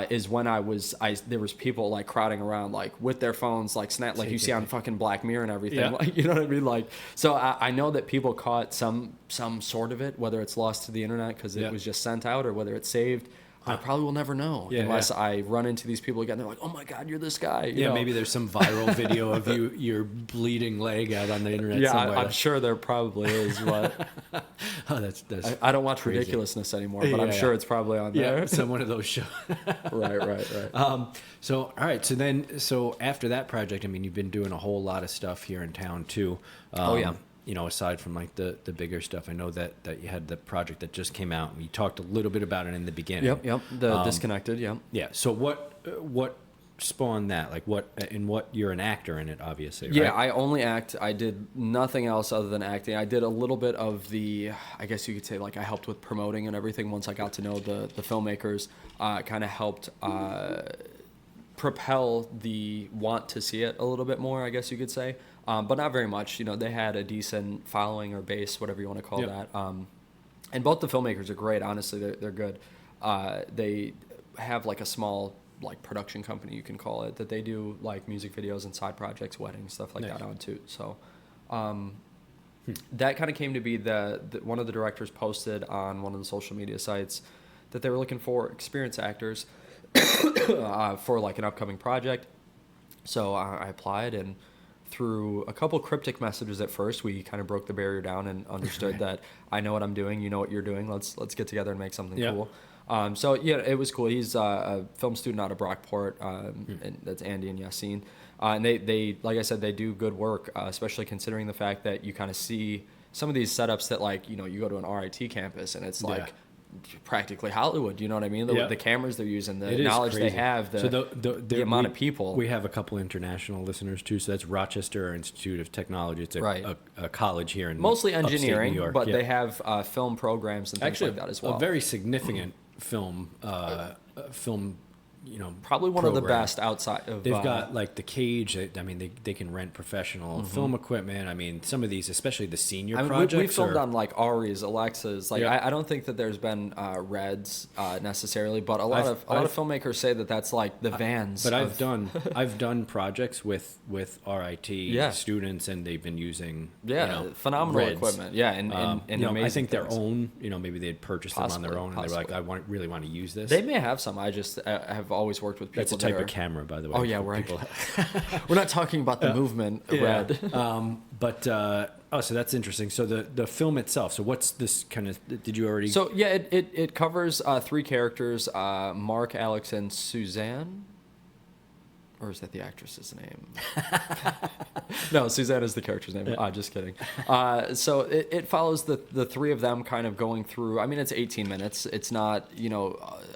is when there was people like crowding around like with their phones like snap like you see on fucking Black Mirror and everything, like, you know what I mean, like, so I know that people caught some sort of it, whether it's lost to the internet because it was just sent out or whether it's saved. I probably will never know unless I run into these people again. They're like, "Oh my God, you're this guy." You know? Maybe there's some viral video of your bleeding leg out on the internet. somewhere. I'm sure there probably is. But that's I don't watch crazy. Ridiculousness anymore, but I'm sure it's probably on there. Yeah, some one of those shows. Right. So all right, so after that project, I mean, you've been doing a whole lot of stuff here in town too. Aside from like the bigger stuff, I know that you had the project that just came out. We talked a little bit about it in the beginning. Yep. The Disconnected. Yep. Yeah. So what spawned that? Like what you're an actor in it, obviously, right? Yeah, I only act. I did nothing else other than acting. I did a little bit of I guess you could say, like, I helped with promoting and everything once I got to know the filmmakers. Kind of helped propel the want to see it a little bit more, I guess you could say. But not very much. You know, they had a decent following or base, whatever you want to call that. And both the filmmakers are great, honestly. They're good. They have like a small like production company, you can call it, that they do like music videos and side projects, weddings, stuff like that on too. So that kind of came to be the one of the directors posted on one of the social media sites that they were looking for experienced actors for like an upcoming project. So I applied, and through a couple cryptic messages at first, we kind of broke the barrier down and understood that I know what I'm doing, you know what you're doing. Let's get together and make something cool. So yeah, it was cool. He's a film student out of Brockport, and that's Andy and Yassine. And they, like I said, they do good work, especially considering the fact that you kind of see some of these setups that, like, you know, you go to an RIT campus and it's like practically Hollywood, you know what I mean? The cameras they're using, the knowledge they have, the amount of people. We have a couple international listeners too, so that's Rochester Institute of Technology. It's a college here in mostly upstate engineering, New York. but they have film programs and things like that as well. A very significant film, you know, probably one program. of the best outside of. They've got like the Cage. I mean, they can rent professional film equipment. I mean, some of these, especially the senior projects. We filmed on like Ari's, Alexa's. Like I don't think that there's been Reds necessarily, but a lot of filmmakers say that that's like the Vans. But I've done projects with RIT students, and they've been using phenomenal Reds. Equipment. Yeah, and amazing. I think things. their own. You know, maybe they'd purchased them on their own, and they were like, really want to use this. They may have some. I just have always worked with people. That's a type of camera, by the way. Oh yeah, we're not talking about the movement. Red. So that's interesting. So the film itself. So what's this kind of? Did you already? So yeah, it covers three characters: Mark, Alex, and Suzanne. Or is that the actress's name? No, Suzanne is the character's name. Just kidding. So it follows the three of them kind of going through. I mean, it's 18 minutes. It's not, you know,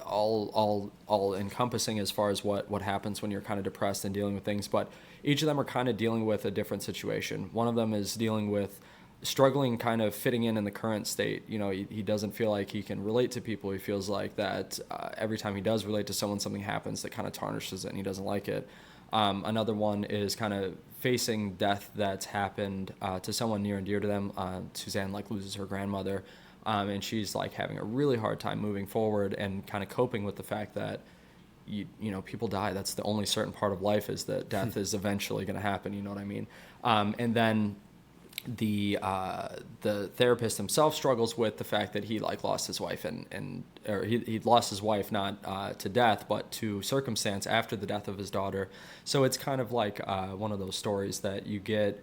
all encompassing as far as what happens when you're kind of depressed and dealing with things. But each of them are kind of dealing with a different situation. One of them is dealing with struggling kind of fitting in the current state. You know, he doesn't feel like he can relate to people. He feels like that every time he does relate to someone, something happens that kind of tarnishes it and he doesn't like it. Another one is kind of facing death that's happened to someone near and dear to them. Suzanne like loses her grandmother, and she's like having a really hard time moving forward and kind of coping with the fact that you know, people die. That's the only certain part of life, is that death is eventually going to happen. You know what I mean? And then the therapist himself struggles with the fact that he like lost his wife or he lost his wife not to death but to circumstance after the death of his daughter. So it's kind of like one of those stories that you get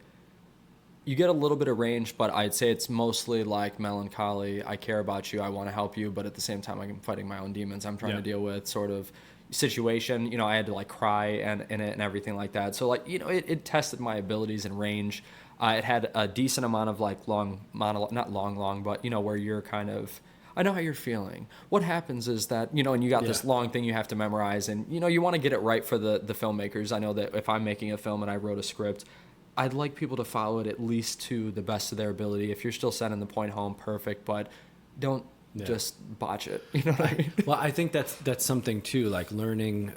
a little bit of range, but I'd say it's mostly like melancholy. I care about you, I want to help you, but at the same time I'm fighting my own demons I'm trying to deal with, sort of situation. You know, I had to like cry in it and everything like that. So like, you know, it tested my abilities and range. It had a decent amount of like long monologue, not long, but, you know, where you're kind of, I know how you're feeling. What happens is that, you know, and you got this long thing you have to memorize, and, you know, you want to get it right for the filmmakers. I know that if I'm making a film and I wrote a script, I'd like people to follow it at least to the best of their ability. If you're still sending the point home, perfect, but don't just botch it. You know what I mean? Well, I think that's something too, like learning,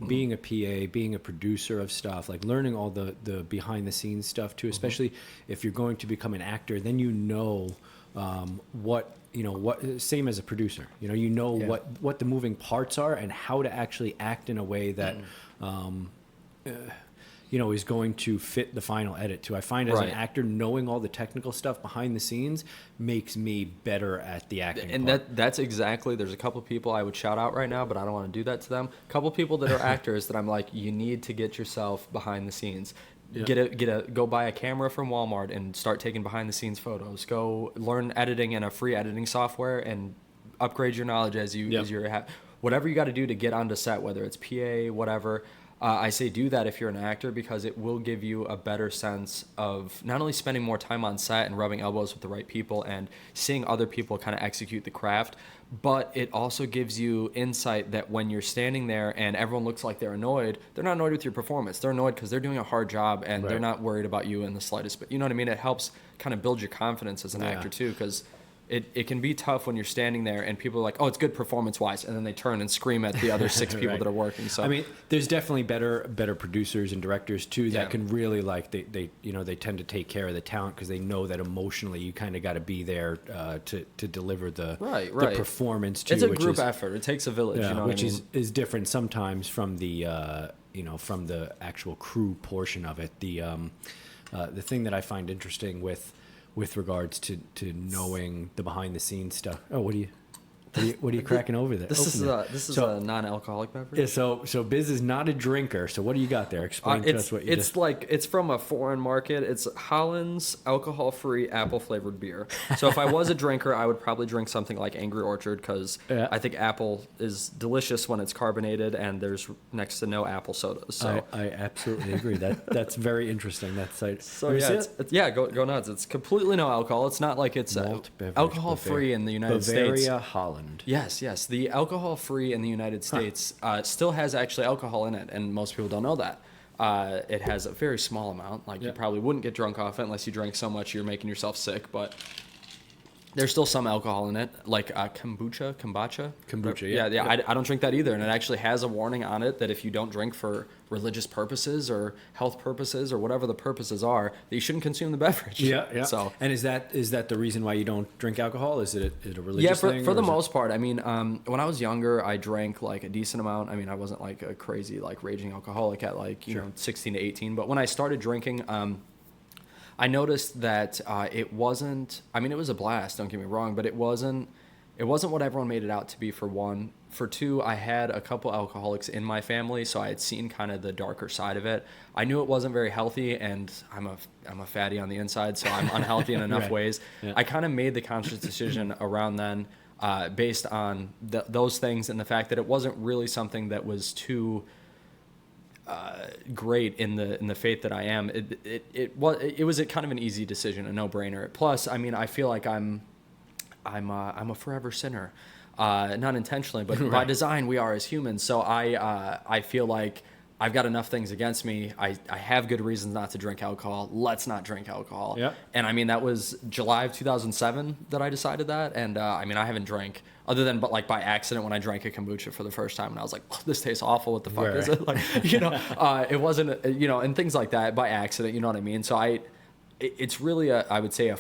being a PA, being a producer of stuff, like learning all the behind the scenes stuff too, especially if you're going to become an actor, then you know what same as a producer, you know what the moving parts are and how to actually act in a way that is going to fit the final edit too. I find as an actor, knowing all the technical stuff behind the scenes makes me better at the acting and part. That's exactly, there's a couple people I would shout out right now, but I don't want to do that to them. A couple people that are actors that I'm like, you need to get yourself behind the scenes. Go buy a camera from Walmart and start taking behind the scenes photos. Go learn editing in a free editing software and upgrade your knowledge as you're whatever you got to do to get onto set, whether it's PA, whatever. I say do that if you're an actor, because it will give you a better sense of not only spending more time on set and rubbing elbows with the right people and seeing other people kind of execute the craft, but it also gives you insight that when you're standing there and everyone looks like they're annoyed, they're not annoyed with your performance. They're annoyed because they're doing a hard job and they're not worried about you in the slightest bit. You know what I mean? It helps kind of build your confidence as an actor too, because it can be tough when you're standing there and people are like, oh, it's good performance-wise, and then they turn and scream at the other 6 people that are working. So I mean, there's definitely better producers and directors too that can really like they tend to take care of the talent because they know that emotionally you kind of got to be there to deliver the performance too. It's a group effort. It takes a village. Yeah, you know which what I mean? is different sometimes from the from the actual crew portion of it. The thing that I find interesting with regards to knowing the behind the scenes stuff. Oh, what are you cracking over there? This is a non-alcoholic beverage. Yeah, so Biz is not a drinker. So what do you got there? Explain to us what you just... It's from a foreign market. It's Holland's alcohol-free apple-flavored beer. So if I was a drinker, I would probably drink something like Angry Orchard, because I think apple is delicious when it's carbonated, and there's next to no apple sodas. So I absolutely agree. That's very interesting. Go nuts. It's completely no alcohol. It's not like it's alcohol-free in the United States. Bavaria, Holland. Yes. The alcohol-free in the United States still has actually alcohol in it, and most people don't know that. It has a very small amount. You probably wouldn't get drunk off it unless you drank so much you're making yourself sick, but there's still some alcohol in it, like kombucha. Yeah. I don't drink that either, and it actually has a warning on it that if you don't drink for religious purposes or health purposes or whatever the purposes are, that you shouldn't consume the beverage. Yeah. So, and is that the reason why you don't drink alcohol? Is it a religious thing? Yeah, for the most part. I mean, when I was younger, I drank like a decent amount. I mean, I wasn't like a crazy like raging alcoholic at 16 to 18. But when I started drinking, I noticed that it wasn't. I mean, it was a blast. Don't get me wrong, but it wasn't what everyone made it out to be. For one, for two, I had a couple alcoholics in my family, so I had seen kind of the darker side of it. I knew it wasn't very healthy, and I'm a fatty on the inside, so I'm unhealthy in enough ways. Yeah. I kind of made the conscious decision around then, based on those things and the fact that it wasn't really something that was too great in the faith that I am. It was a kind of an easy decision, a no-brainer. Plus, I mean, I feel like I'm a forever sinner, not intentionally, but by design we are as humans. So I feel like I've got enough things against me. I have good reasons not to drink alcohol. Let's not drink alcohol. Yeah. And I mean, that was July of 2007 that I decided that. And I mean, I haven't drank other than by accident when I drank a kombucha for the first time, and I was like, oh, this tastes awful. What the fuck is it? Like, it wasn't, and things like that by accident. You know what I mean? So it's really I would say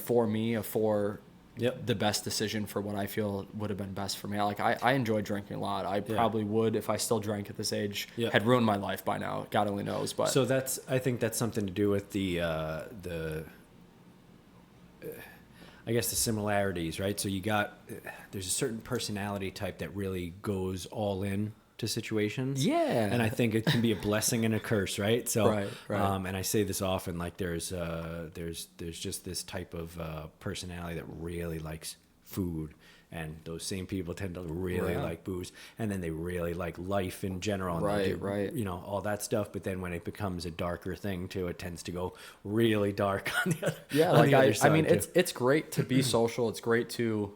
the best decision for what I feel would have been best for me. Like I enjoy drinking a lot. I probably would, if I still drank at this age, had ruined my life by now. God only knows. But so I think that's something to do with the I guess the similarities, right? So there's a certain personality type that really goes all in to situations. Yeah. And I think it can be a blessing and a curse, right? So, right. And I say this often, like there's just this type of personality that really likes food, and those same people tend to really like booze, and then they really like life in general, and right. All that stuff. But then when it becomes a darker thing too, it tends to go really dark on the other. Yeah, on the other side I mean, too. it's great to be social. It's great to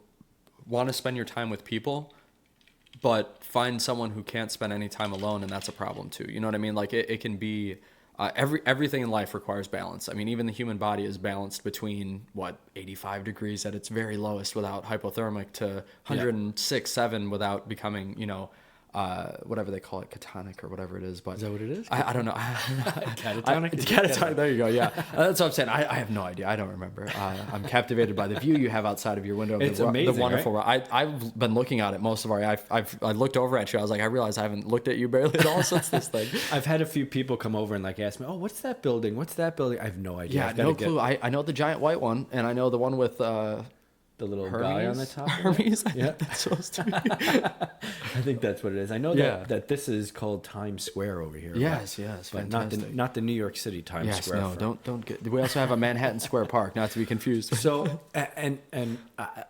want to spend your time with people, but find someone who can't spend any time alone, and that's a problem too. You know what I mean? Like it can be everything in life requires balance. I mean, even the human body is balanced between 85 degrees at its very lowest without hypothermic to 106, 7 without becoming, whatever they call it, catonic or whatever it is. But is that what it is? I don't know. Catatonic? Catatonic. There you go. Yeah, that's what I'm saying. I have no idea. I don't remember. I'm captivated by the view you have outside of your window. It's amazing, the wonderful. right? I've been looking at it most of our. I looked over at you. I was like, I realized I haven't looked at you barely at all since this thing. I've had a few people come over and ask me, "Oh, what's that building? What's that building?" I have no idea. Yeah, no clue. I know the giant white one, and I know the one with the little Hermes? guy on the top. Hermes. Yeah, that's supposed to be. I think that's what it is. I know that this is called Times Square over here. Yes, but fantastic. not the New York City Times Square. No, don't get. We also have a Manhattan Square Park, not to be confused. So, and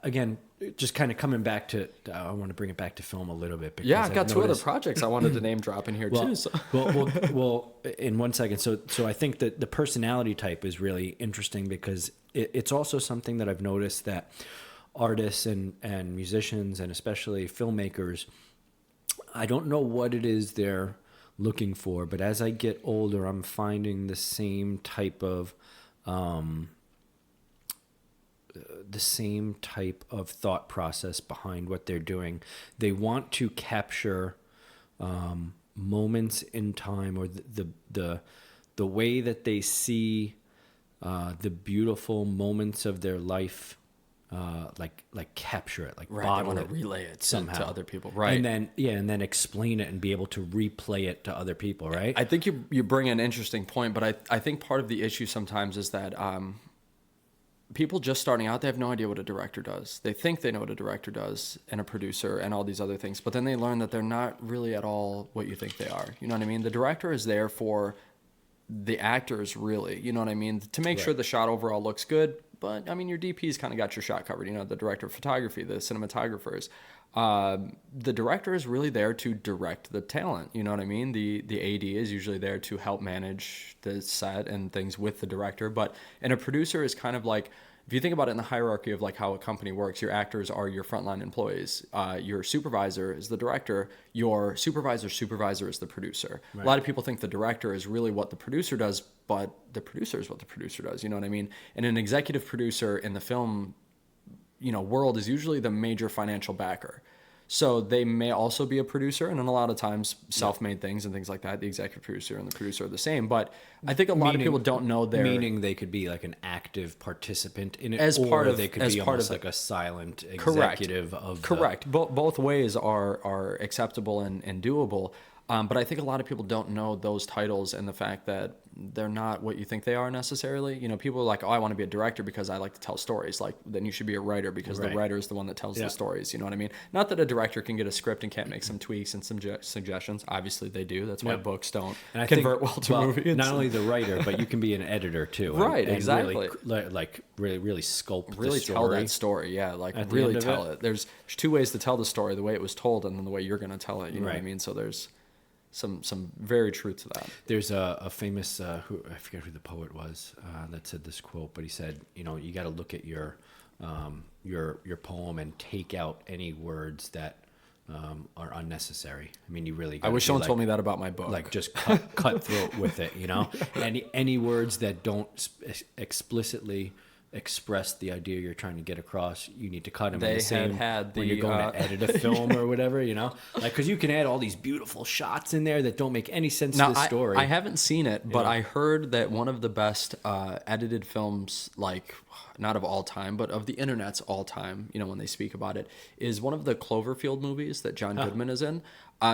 again, just kind of coming back to, I want to bring it back to film a little bit. Because Yeah, I've got two other noticed- projects I wanted to name drop in here well, too. So. well, in 1 second. So I think that the personality type is really interesting because it's also something that I've noticed that artists and musicians and especially filmmakers, I don't know what it is they're looking for, but as I get older, I'm finding the same type of thought process behind what they're doing. They want to capture moments in time, or the way that they see the beautiful moments of their life, like capture it, like Right, they bottle want it to relay it somehow to other people, right? and then explain it and be able to replay it to other people, right? I think you bring an interesting point, but I think part of the issue sometimes is that people just starting out, they have no idea what a director does. They think they know what a director does and a producer and all these other things, but then they learn that they're not really at all what you think they are. You know what I mean? The director is there for the actors, really. You know what I mean? To make sure the shot overall looks good, but I mean, your DP's kind of got your shot covered. You know, the director of photography, the cinematographers. The director is really there to direct the talent. You know what I mean? The AD is usually there to help manage the set and things with the director. And a producer is kind of like, if you think about it in the hierarchy of like how a company works, your actors are your frontline employees. Your supervisor is the director. Your supervisor is the producer. Right. A lot of people think the director is really what the producer does, but the producer is what the producer does. You know what I mean? And an executive producer in the film, world is usually the major financial backer. So they may also be a producer, and then a lot of times self-made things and things like that, the executive producer and the producer are the same. But I think a lot of people don't know their... Meaning they could be like an active participant in it, they could be almost like a silent executive of... Correct. Both ways are acceptable and doable. But I think a lot of people don't know those titles and the fact that they're not what you think they are necessarily. People are like, oh, I want to be a director because I like to tell stories. Like, then you should be a writer because the writer is the one that tells the stories. You know what I mean? Not that a director can get a script and can't make some tweaks and some suggestions. Obviously, they do. That's why books don't convert well to movies. Not only the writer, but you can be an editor too. Right, exactly. Really sculpt really the story. Tell that story, yeah. Like, really tell it. There's two ways to tell the story, the way it was told and then the way you're going to tell it. You know what I mean? So there's some very truth to that. There's a famous I forget who the poet was that said this quote, but he said, you got to look at your poem and take out any words that are unnecessary. I mean, you really. I wish someone told me that about my book. Like, just cutthroat with it, Any words that don't explicitly express the idea you're trying to get across, you need to cut them. They had when you're going to edit a film or whatever, because you can add all these beautiful shots in there that don't make any sense to the story. I haven't seen it, but I heard that one of the best edited films, like not of all time, but of the internet's all time, when they speak about it, is one of the Cloverfield movies that John Goodman is in.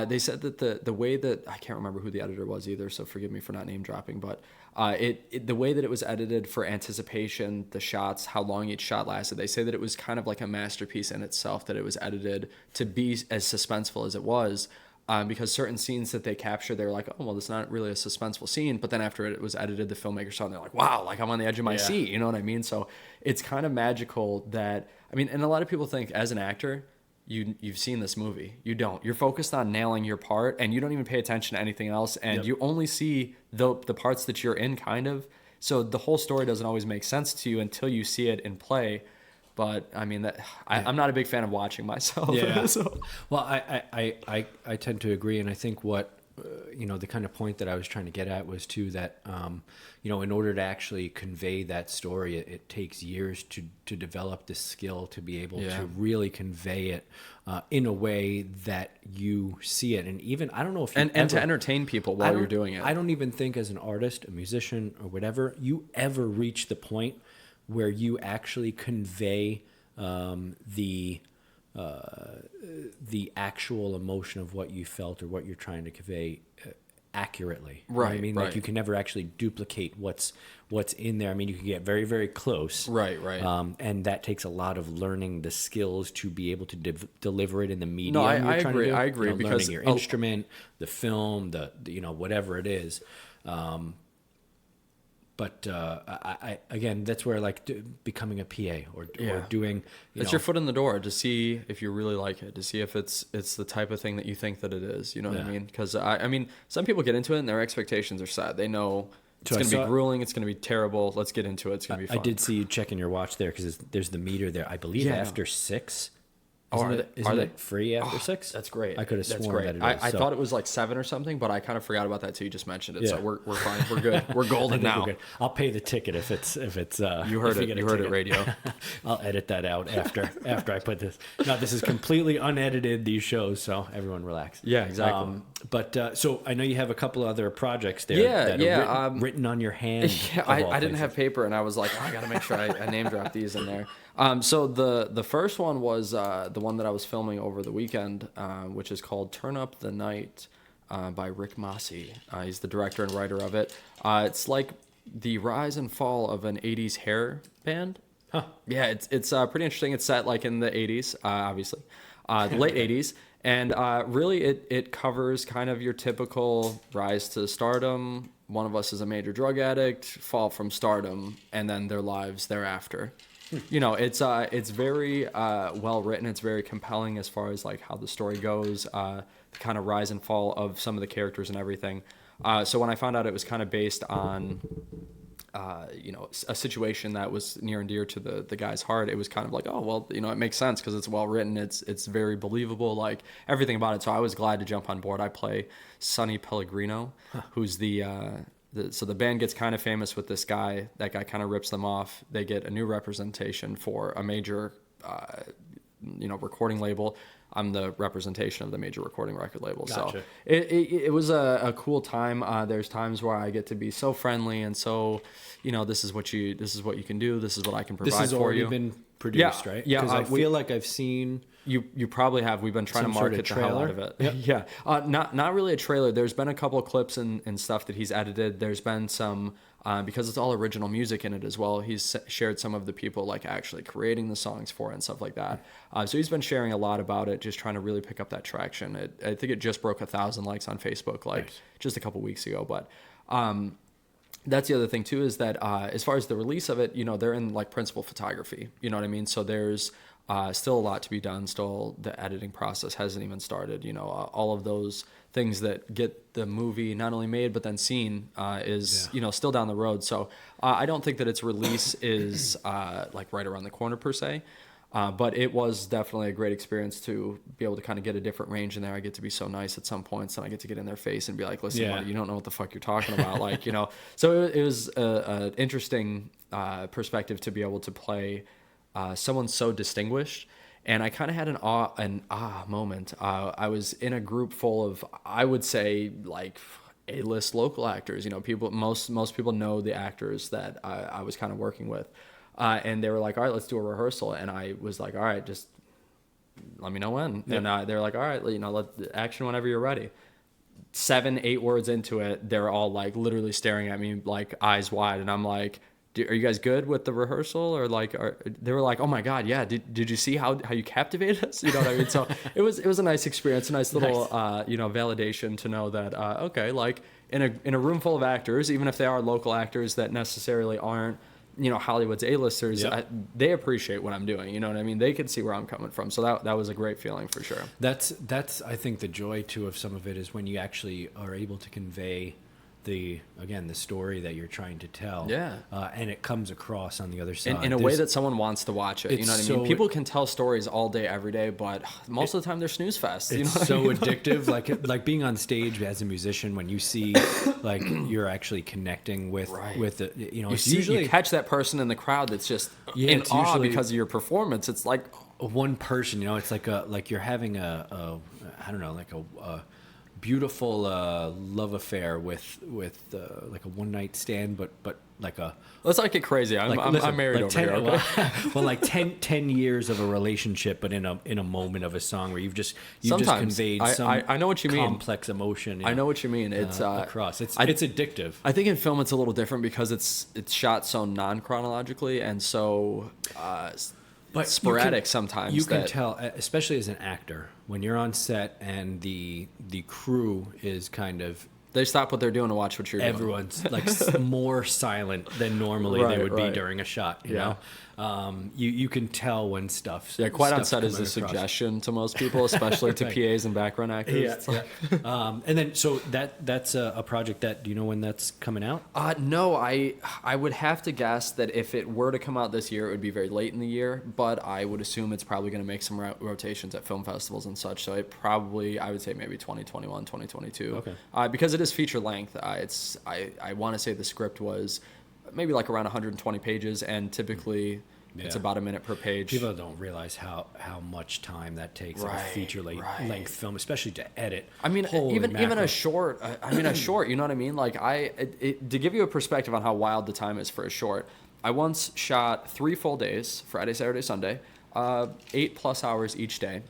They said that the way that, I can't remember who the editor was either, so forgive me for not name dropping, but the way that it was edited for anticipation, the shots, how long each shot lasted, they say that it was kind of like a masterpiece in itself, that it was edited to be as suspenseful as it was, because certain scenes that they capture, they're like, oh, well, this is not really a suspenseful scene, but then after it was edited, the filmmaker saw it and they're like, wow, like I'm on the edge of my seat, you know what I mean? So it's kind of magical that, and a lot of people think as an actor, you've seen this movie. You don't. You're focused on nailing your part, and you don't even pay attention to anything else, and you only see the parts that you're in, kind of. So the whole story doesn't always make sense to you until you see it in play. But I'm not a big fan of watching myself. Yeah. So. Well, I tend to agree, and I think what the kind of point that I was trying to get at was too that in order to actually convey that story, it takes years to develop the skill to be able to really convey it in a way that you see it, and even I don't know if and to entertain people while you're doing it. I don't even think as an artist, a musician, or whatever, you ever reach the point where you actually convey the actual emotion of what you felt or what you're trying to convey accurately. Right. I mean, like you can never actually duplicate what's in there. I mean, you can get very, very close. Right. And that takes a lot of learning the skills to be able to deliver it in the medium. No, I agree. Because learning your instrument, the film, the whatever it is. but I again, that's where like becoming a PA or doing, it's your foot in the door to see if you really like it, to see if it's the type of thing that you think that it is. You know what I mean? Because I mean, some people get into it and their expectations are set. They know it's going to be grueling. It's going to be terrible. Let's get into it. It's going to be fun. I did see you checking your watch there because there's the meter there. I believe after 6. Isn't it free after 6? That's great. I could have sworn that it is. I thought it was like 7 or something, but I kind of forgot about that till you just mentioned it. Yeah. So we're fine. We're good. We're golden now. We're good. I'll pay the ticket if it's you heard it. You heard it, radio. I'll edit that out after I put this. No, this is completely unedited, these shows, so everyone relax. Yeah, exactly. But so I know you have a couple other projects there that are written on your hand. Yeah, I didn't have paper, and I was like, I got to make sure I name drop these in there. So the first one was the one that I was filming over the weekend, which is called Turn Up the Night by Rick Massey. He's the director and writer of it. It's like the rise and fall of an 80s hair band. Huh. Yeah, it's pretty interesting. It's set like in the 80s, obviously, the late 80s. And really it covers kind of your typical rise to stardom. One of us is a major drug addict, fall from stardom, and then their lives thereafter. You know, it's very well written. It's very compelling as far as like how the story goes, the kind of rise and fall of some of the characters and everything. So when I found out it was kind of based on, a situation that was near and dear to the guy's heart, it was kind of like, oh, well, it makes sense because it's well written. It's very believable, like everything about it. So I was glad to jump on board. I play Sonny Pellegrino, who's so the band gets kind of famous with this guy. That guy kind of rips them off. They get a new representation for a major, recording label. I'm the representation of the major recording record label. Gotcha. So it was a cool time. There's times where I get to be so friendly and so, this is what you can do. This is what I can provide for you. This has already been produced, right? Yeah. Because I feel like I've seen. You probably have. We've been trying to market the hell out of it. Yep. Yeah. Not really a trailer. There's been a couple of clips and stuff that he's edited. There's been some, because it's all original music in it as well. He's shared some of the people like actually creating the songs for it and stuff like that. So he's been sharing a lot about it, just trying to really pick up that traction. I think it just broke 1,000 likes on Facebook, just a couple weeks ago. But that's the other thing too, is that as far as the release of it, they're in like principal photography. You know what I mean? So there's still a lot to be done. Still, the editing process hasn't even started. All of those things that get the movie not only made but then seen is still down the road. So I don't think that its release is like right around the corner per se. But it was definitely a great experience to be able to kind of get a different range in there. I get to be so nice at some points, and I get to get in their face and be like, listen, buddy, you don't know what the fuck you're talking about. So it was an interesting perspective to be able to play someone so distinguished. And I kind of had an ah moment. I was in a group full of, I would say, like A-list local actors. Most people know the actors that I was kind of working with. And they were like, all right, let's do a rehearsal. And I was like, all right, just let me know when. Yep. And they were like, all right, let action whenever you're ready. 7-8 words into it, they're all like literally staring at me like eyes wide. And I'm like, are you guys good with the rehearsal? Or like, they were like, oh my God, yeah. Did you see how you captivated us? You know what I mean? So it was a nice experience, a nice little, validation to know that, okay, like in a room full of actors, even if they are local actors that necessarily aren't, Hollywood's A-listers, yep. They appreciate what I'm doing. You know what I mean? They can see where I'm coming from. So that was a great feeling for sure. That's I think the joy too of some of it is when you actually are able to convey the story that you're trying to tell. Yeah. And it comes across on the other side. In a way that someone wants to watch it. You know what I mean? People can tell stories all day, every day, but most of the time they're snooze fest. It's addictive. Like being on stage as a musician, when you see like you're actually connecting with the, you catch that person in the crowd that's just in awe because of your performance. It's like one person, it's like you're having a beautiful love affair with like a one night stand, but like a. Let's not get crazy. I'm married over here. Okay? Well, like 10 years of a relationship, but in a moment of a song where you've just conveyed some I know what you mean. Complex emotion. I know what you mean. It's across. It's addictive. I think in film it's a little different because it's shot so non-chronologically and so. But sporadic sometimes. You can tell, especially as an actor, when you're on set and the crew is kind of They stop what they're doing to watch what you're doing. Everyone's like more silent than normally they would be during a shot. You know, you can tell when stuff's Quiet on set is a across. suggestion to most people, especially to PAs and background actors. And then so that's a project that, do you know when that's coming out? No, I would have to guess that if it were to come out this year, it would be very late in the year, but I would assume it's probably going to make some rotations at film festivals and such. So it probably, I would say maybe 2021, 2022. Okay. Because it is feature length. I want to say the script was maybe like around 120 pages, and typically it's about a minute per page. People don't realize how much time that takes, like a feature length film, especially to edit. I mean, Holy even mackerel. a short. A short. You know what I mean? Like to give you a perspective on how wild the time is for a short. I once shot 3 full days, Friday, Saturday, Sunday, 8+ hours each day.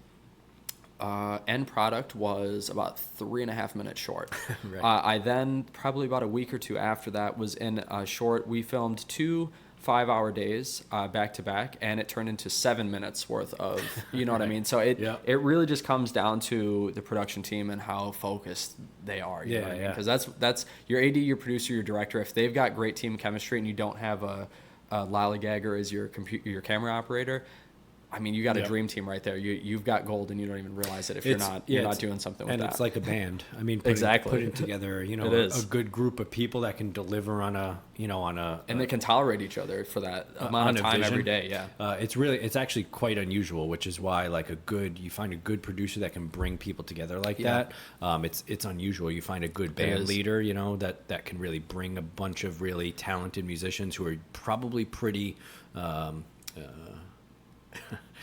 End product was about 3.5 minutes short. Right. I then, probably about a week or two after that, was in a short. We filmed 2 5-hour days back to back, and it turned into 7 minutes worth of, you know what I mean? So it really just comes down to the production team and how focused they are. You know what I mean? Because that's your AD, your producer, your director. If they've got great team chemistry and you don't have a lollygagger as your camera operator, I mean, you got a dream team right there. You've got gold, and you don't even realize it if you're not doing something with that. And it's like a band. I mean, putting together, a good group of people that can deliver on a. And they can tolerate each other for that amount of time vision. every day. Yeah. It's actually quite unusual, which is why you find a good producer that can bring people together like that. It's unusual. You find a good band leader, that can really bring a bunch of really talented musicians who are probably pretty.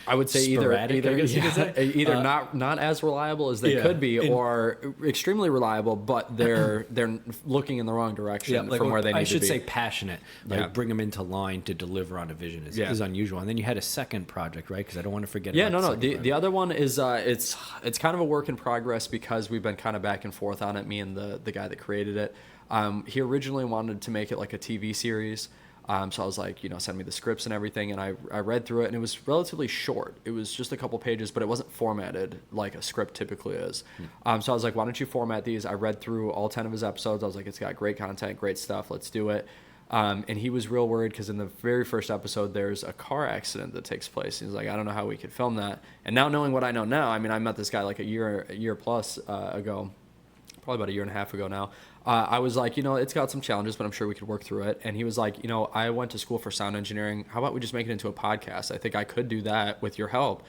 I would say sporadic, either not as reliable as they could be, or extremely reliable, but they're looking in the wrong direction from where they need to be. I should say passionate. Bring them into line to deliver on a vision is unusual. And then you had a second project, right? Because I don't want to forget. The other one is it's kind of a work in progress because we've been kind of back and forth on it. Me and the guy that created it. He originally wanted to make it like a TV series. So I was like, send me the scripts and everything. And I read through it, and it was relatively short. It was just a couple pages, but it wasn't formatted like a script typically is. So I was like, why don't you format these? I read through all 10 of his episodes. I was like, it's got great content, great stuff. Let's do it. And he was real worried because in the very first episode, there's a car accident that takes place. He's like, I don't know how we could film that. And now knowing what I know now, I mean, I met this guy like a year plus ago, probably about a year and a half ago now. I was like, it's got some challenges, but I'm sure we could work through it. And he was like, I went to school for sound engineering. How about we just make it into a podcast? I think I could do that with your help.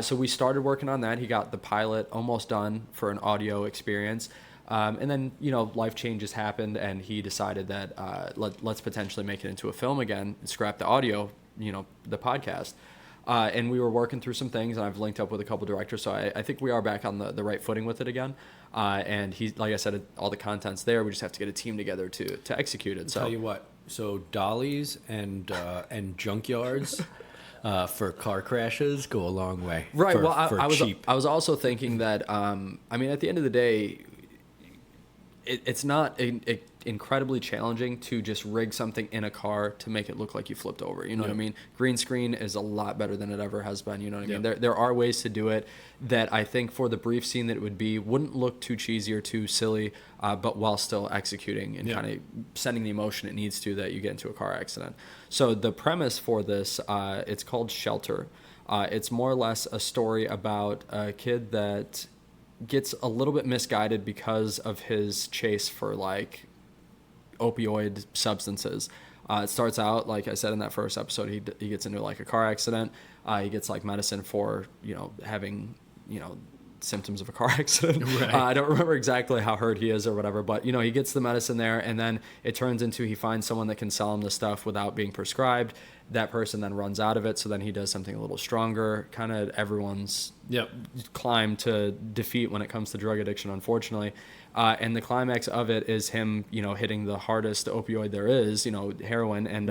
So we started working on that. He got the pilot almost done for an audio experience. And then, life changes happened, and he decided that let's potentially make it into a film again and scrap the audio, the podcast. And we were working through some things, and I've linked up with a couple directors, so I think we are back on the right footing with it again. And he, like I said, all the content's there. We just have to get a team together to execute it. So tell you what, so dollies and junkyards for car crashes go a long way. Right. Cheap. I was also thinking that at the end of the day, it's not incredibly challenging to just rig something in a car to make it look like you flipped over. You know what I mean? Green screen is a lot better than it ever has been. You know what I mean? There are ways to do it that I think for the brief scene that it would be wouldn't look too cheesy or too silly, but while still executing and kind of sending the emotion it needs to that you get into a car accident. So the premise for this, it's called Shelter. It's more or less a story about a kid that gets a little bit misguided because of his chase for like opioid substances. It starts out, like I said in that first episode, he gets into like a car accident. He gets like medicine for, having, symptoms of a car accident. Right. I don't remember exactly how hurt he is or whatever, but he gets the medicine there, and then it turns into he finds someone that can sell him the stuff without being prescribed. That person then runs out of it, so then he does something a little stronger. Kind of everyone's climb to defeat when it comes to drug addiction, unfortunately. And the climax of it is him, hitting the hardest opioid there is, heroin, and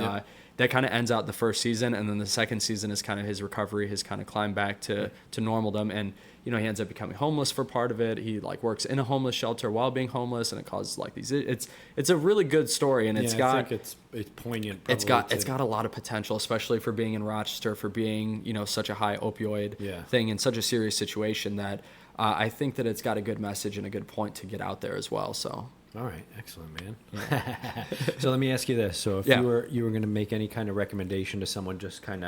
that kind of ends out the first season. And then the second season is kind of his recovery, his kind of climb back to normaldom. And he ends up becoming homeless for part of it. He like works in a homeless shelter while being homeless, and it causes like these. It's a really good story, and I think it's poignant. It's got a lot of potential, especially for being in Rochester, for being such a high opioid thing in such a serious situation that I think that it's got a good message and a good point to get out there as well. So All right, excellent, man. So let me ask you this: so if Yeah. you were going to make any kind of recommendation to someone just kind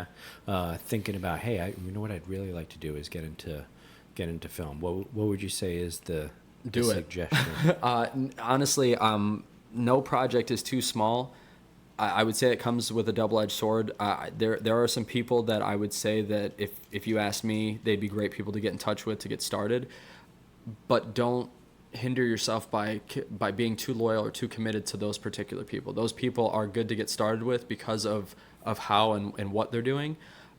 of thinking about, hey, you know what I'd really like to do is get into film. What would you say is the Do it. suggestion? Honestly, no project is too small. I would say it comes with a double-edged sword. There are some people that I would say that if you ask me, they'd be great people to get in touch with to get started. But don't hinder yourself by being too loyal or too committed to those particular people. Those people are good to get started with because of how and what they're doing.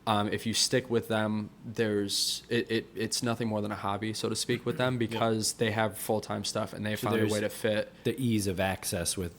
If you stick with them, it's nothing more than a hobby, so to speak, with them because they have full-time stuff and they found a way to fit. The ease of access with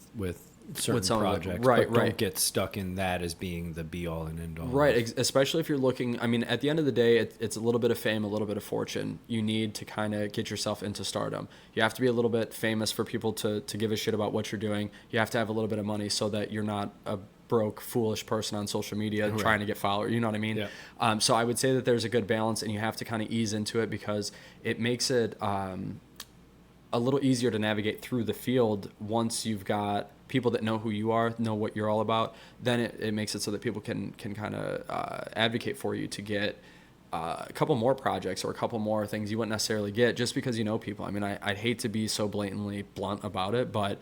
certain some of it. projects, Right, but don't right. get stuck in that as being the be-all and end-all. Right, especially if you're looking, I mean, at the end of the day, it's a little bit of fame, a little bit of fortune. You need to kind of get yourself into stardom. You have to be a little bit famous for people to give a shit about what you're doing. You have to have a little bit of money so that you're not a broke, foolish person on social media trying to get followers. You know what I mean? Yeah. So I would say that there's a good balance, and you have to kind of ease into it because it makes it a little easier to navigate through the field once you've got people that know who you are, know what you're all about. Then it makes it so that people can kind of advocate for you to get a couple more projects or a couple more things you wouldn't necessarily get just because you know people. I mean, I'd hate to be so blatantly blunt about it, but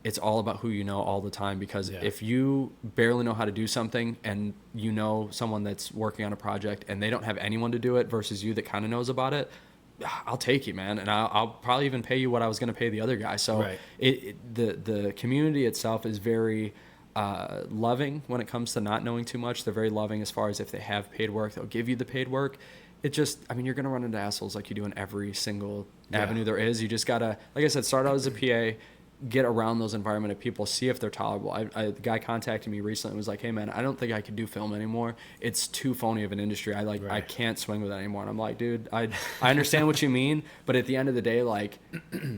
it's all about who you know all the time because if you barely know how to do something and you know someone that's working on a project and they don't have anyone to do it versus you that kind of knows about it, I'll take you, man, and I'll probably even pay you what I was going to pay the other guy. So the community itself is very loving when it comes to not knowing too much. They're very loving as far as if they have paid work, they'll give you the paid work. It just, I mean, you're going to run into assholes like you do in every single avenue there is. You just got to, like I said, start out as a PA, get around those environment of people, see if they're tolerable. The guy contacted me recently and was like, hey man, I don't think I could do film anymore. It's too phony of an industry. I can't swing with that anymore. And I'm like, dude, I understand what you mean, but at the end of the day, like,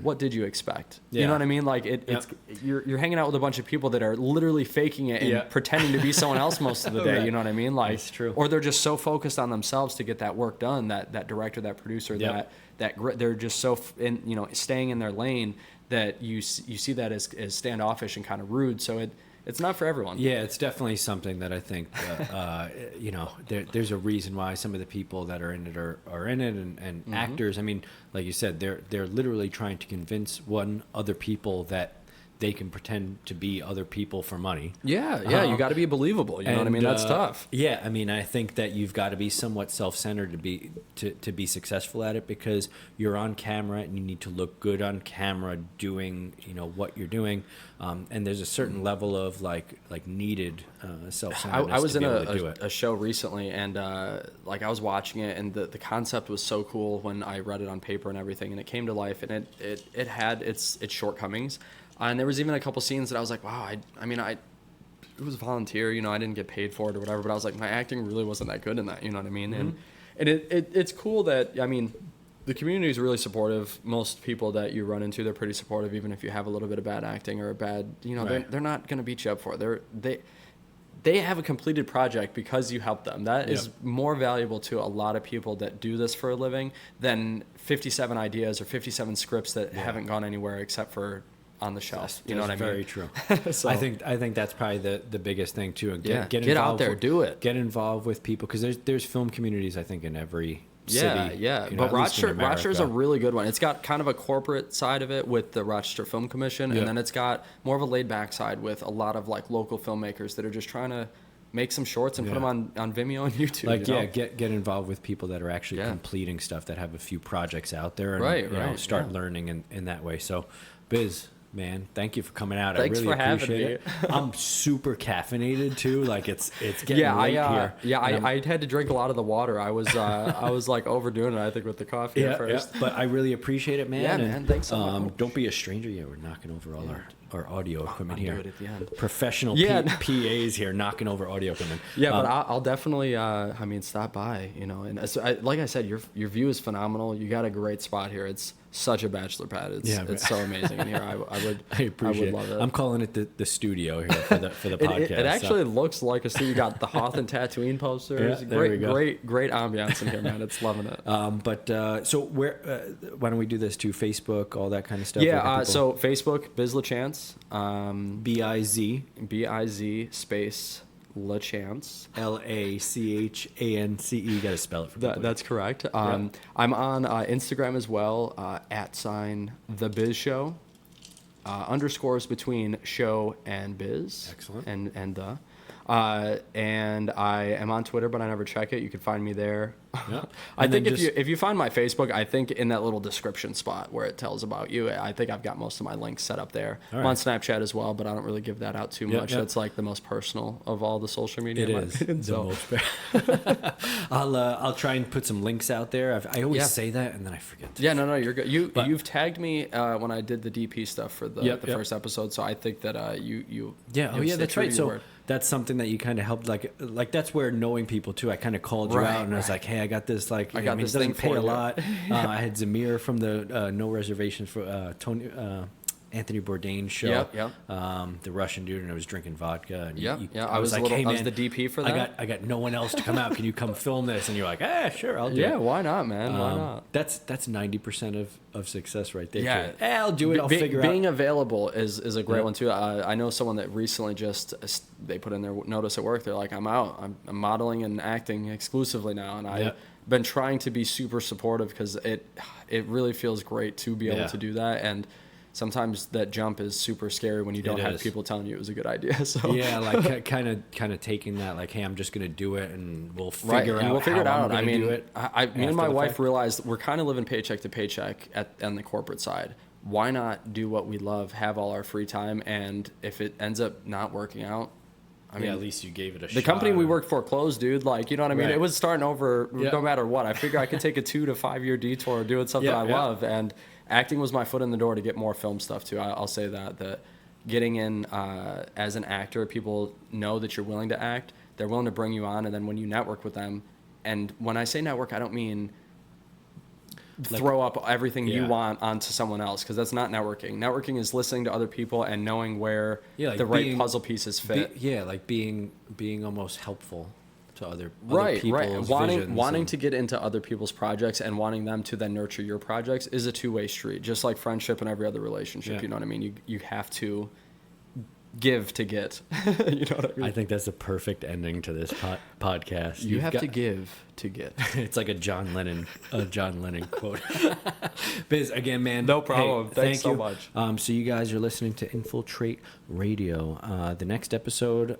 what did you expect? You know what I mean? Like it's, you're hanging out with a bunch of people that are literally faking it and pretending to be someone else most of the day. You know what I mean? Like, it's true. Or they're just so focused on themselves to get that work done, that director, that producer, that they're just so staying in their lane that you see that as standoffish and kind of rude. So it's not for everyone. Yeah, it's definitely something that I think, there's a reason why some of the people that are in it are in it, and actors. I mean, like you said, they're literally trying to convince other people that they can pretend to be other people for money. Yeah, you got to be believable. You know what I mean? That's tough. Yeah, I mean, I think that you've got to be somewhat self-centered to be successful at it because you're on camera and you need to look good on camera doing what you're doing, and there's a certain level of like needed self-centeredness. I was to in be able to do it. a show recently, and I was watching it, and the concept was so cool when I read it on paper and everything, and it came to life, and it had its shortcomings. And there was even a couple scenes that I was like, wow, it was volunteer, I didn't get paid for it or whatever, but I was like, my acting really wasn't that good in that, you know what I mean? Mm-hmm. And it's cool that, I mean, the community is really supportive. Most people that you run into, they're pretty supportive, even if you have a little bit of bad acting or a bad, they're not going to beat you up for it. They have a completed project because you helped them. That is more valuable to a lot of people that do this for a living than 57 ideas or 57 scripts that haven't gone anywhere except for on the shelf. You know what I mean? Very true. So, I think that's probably the biggest thing too. And get get out involved there, do it. Get involved with people because there's film communities I think in every city. Yeah. But Rochester's a really good one. It's got kind of a corporate side of it with the Rochester Film Commission, and then it's got more of a laid back side with a lot of like local filmmakers that are just trying to make some shorts and put them on Vimeo and YouTube. Like get involved with people that are actually completing stuff that have a few projects out there, and start learning in that way. So, Biz, man, thank you for coming out. Thanks I really for having appreciate me. it. I'm super caffeinated too. Like it's getting late here. Yeah, I had to drink a lot of the water. I was like overdoing it, I think, with the coffee at first. But I really appreciate it, man. Yeah, man. Thanks so much. Don't be a stranger. Yeah, we're knocking over all our audio equipment I'll here. do it at the end. Professional Yeah. PAs here knocking over audio equipment. Yeah, but I'll definitely, stop by, and like I said, your view is phenomenal. You got a great spot here. It's such a bachelor pad. It's so amazing in here. I appreciate love it. I'm calling it the studio here for the podcast. It actually looks like a studio. You got the Hoth and Tatooine posters. Yeah, there we go. Great ambiance in here, man. It's loving it. So why don't we do this too? Facebook, all that kind of stuff. Yeah. So Facebook, Biz LaChance. BIZ space LaChance. LACHANCE. You got to spell it for people. That's correct. I'm on Instagram as well, @ the Biz Show, underscores between show and biz. Excellent. And and I am on Twitter, but I never check it. You can find me there. Yep. I And think then if you find my Facebook, I think in that little description spot where it tells about you, I think I've got most of my links set up there. All I'm on right. Snapchat as well, but I don't really give that out too much. Yep. That's like the most personal of all the social media. It in my is opinion. the So- most. I'll try and put some links out there. I always Yeah. say that and then I forget. Yeah, no, you're good. But- You've tagged me when I did the DP stuff for the Yep. first episode, so I think that you Yeah. Oh, you'll yeah. stay That's true to right. your So word. that's something that you kind of helped. Like that's where knowing people too. I kind of called you Right, out and I was right. like, hey, I got this. Like, I got it this doesn't thing pay for a you. lot. I had Zamir from the No Reservations for Tony. Anthony Bourdain's show. Yep. The Russian dude, and I was drinking vodka. And Yeah. I was like, a little, hey, I was man, the DP for that. I got no one else to come out. Can you come film this? And you're like, sure, I'll do Yeah, it. why not, man? Why not? That's 90% of success right there. Yeah. too. I'll do it. I'll figure Being out. available is a great Yeah. one too. I know someone that recently they put in their notice at work. They're like, I'm out. I'm modeling and acting exclusively now, and I've been trying to be super supportive because it really feels great to be able to do that. And sometimes that jump is super scary when you don't have people telling you it was a good idea. So Yeah, like kind of taking that, like, hey, I'm just gonna do it, and we'll figure out. We'll figure it how I'm out. gonna I mean, do it me and my after the wife fact. realized we're kind of living paycheck to paycheck on the corporate side. Why not do what we love, have all our free time, and if it ends up not working out, I mean, at least you gave it a shot. the company we worked for closed, dude. Like, you know what I mean? Right. It was starting over Yeah. no matter what. I figure I could take a 2 to 5 year detour doing something I love, and acting was my foot in the door to get more film stuff too. I'll say that getting in as an actor, people know that you're willing to act. They're willing to bring you on, and then when you network with them, and when I say network, I don't mean throw up everything you want onto someone else, because that's not networking. Networking is listening to other people and knowing where like the right being- puzzle pieces fit. like being almost helpful to other Right. people's Wanting visions to get into other people's projects and wanting them to then nurture your projects is a two-way street, just like friendship and every other relationship. Yeah. You know what I mean? You have to give to get. You know what I mean? I think that's the perfect ending to this podcast. You You've have got- to give to get. It's like a John Lennon quote. Biz, again, man. No problem. Hey, Thanks thank so you. much. So you guys are listening to Infiltrate Radio. The next episode,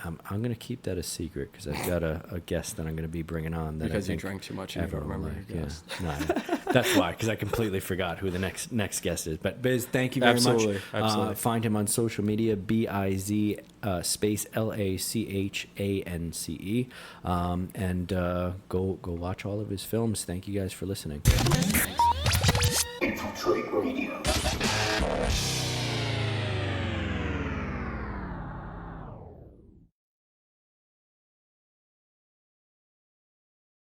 I'm going to keep that a secret because I've got a guest that I'm going to be bringing on. That Because I you think drank too much and you don't everyone remember will your like. guest. Yeah. No, that's why, because I completely forgot who the next guest is. But Biz, thank you very Absolutely, much. absolutely. Find him on social media, BIZ space LACHANCE, and go watch all of his films. Thank you guys for listening.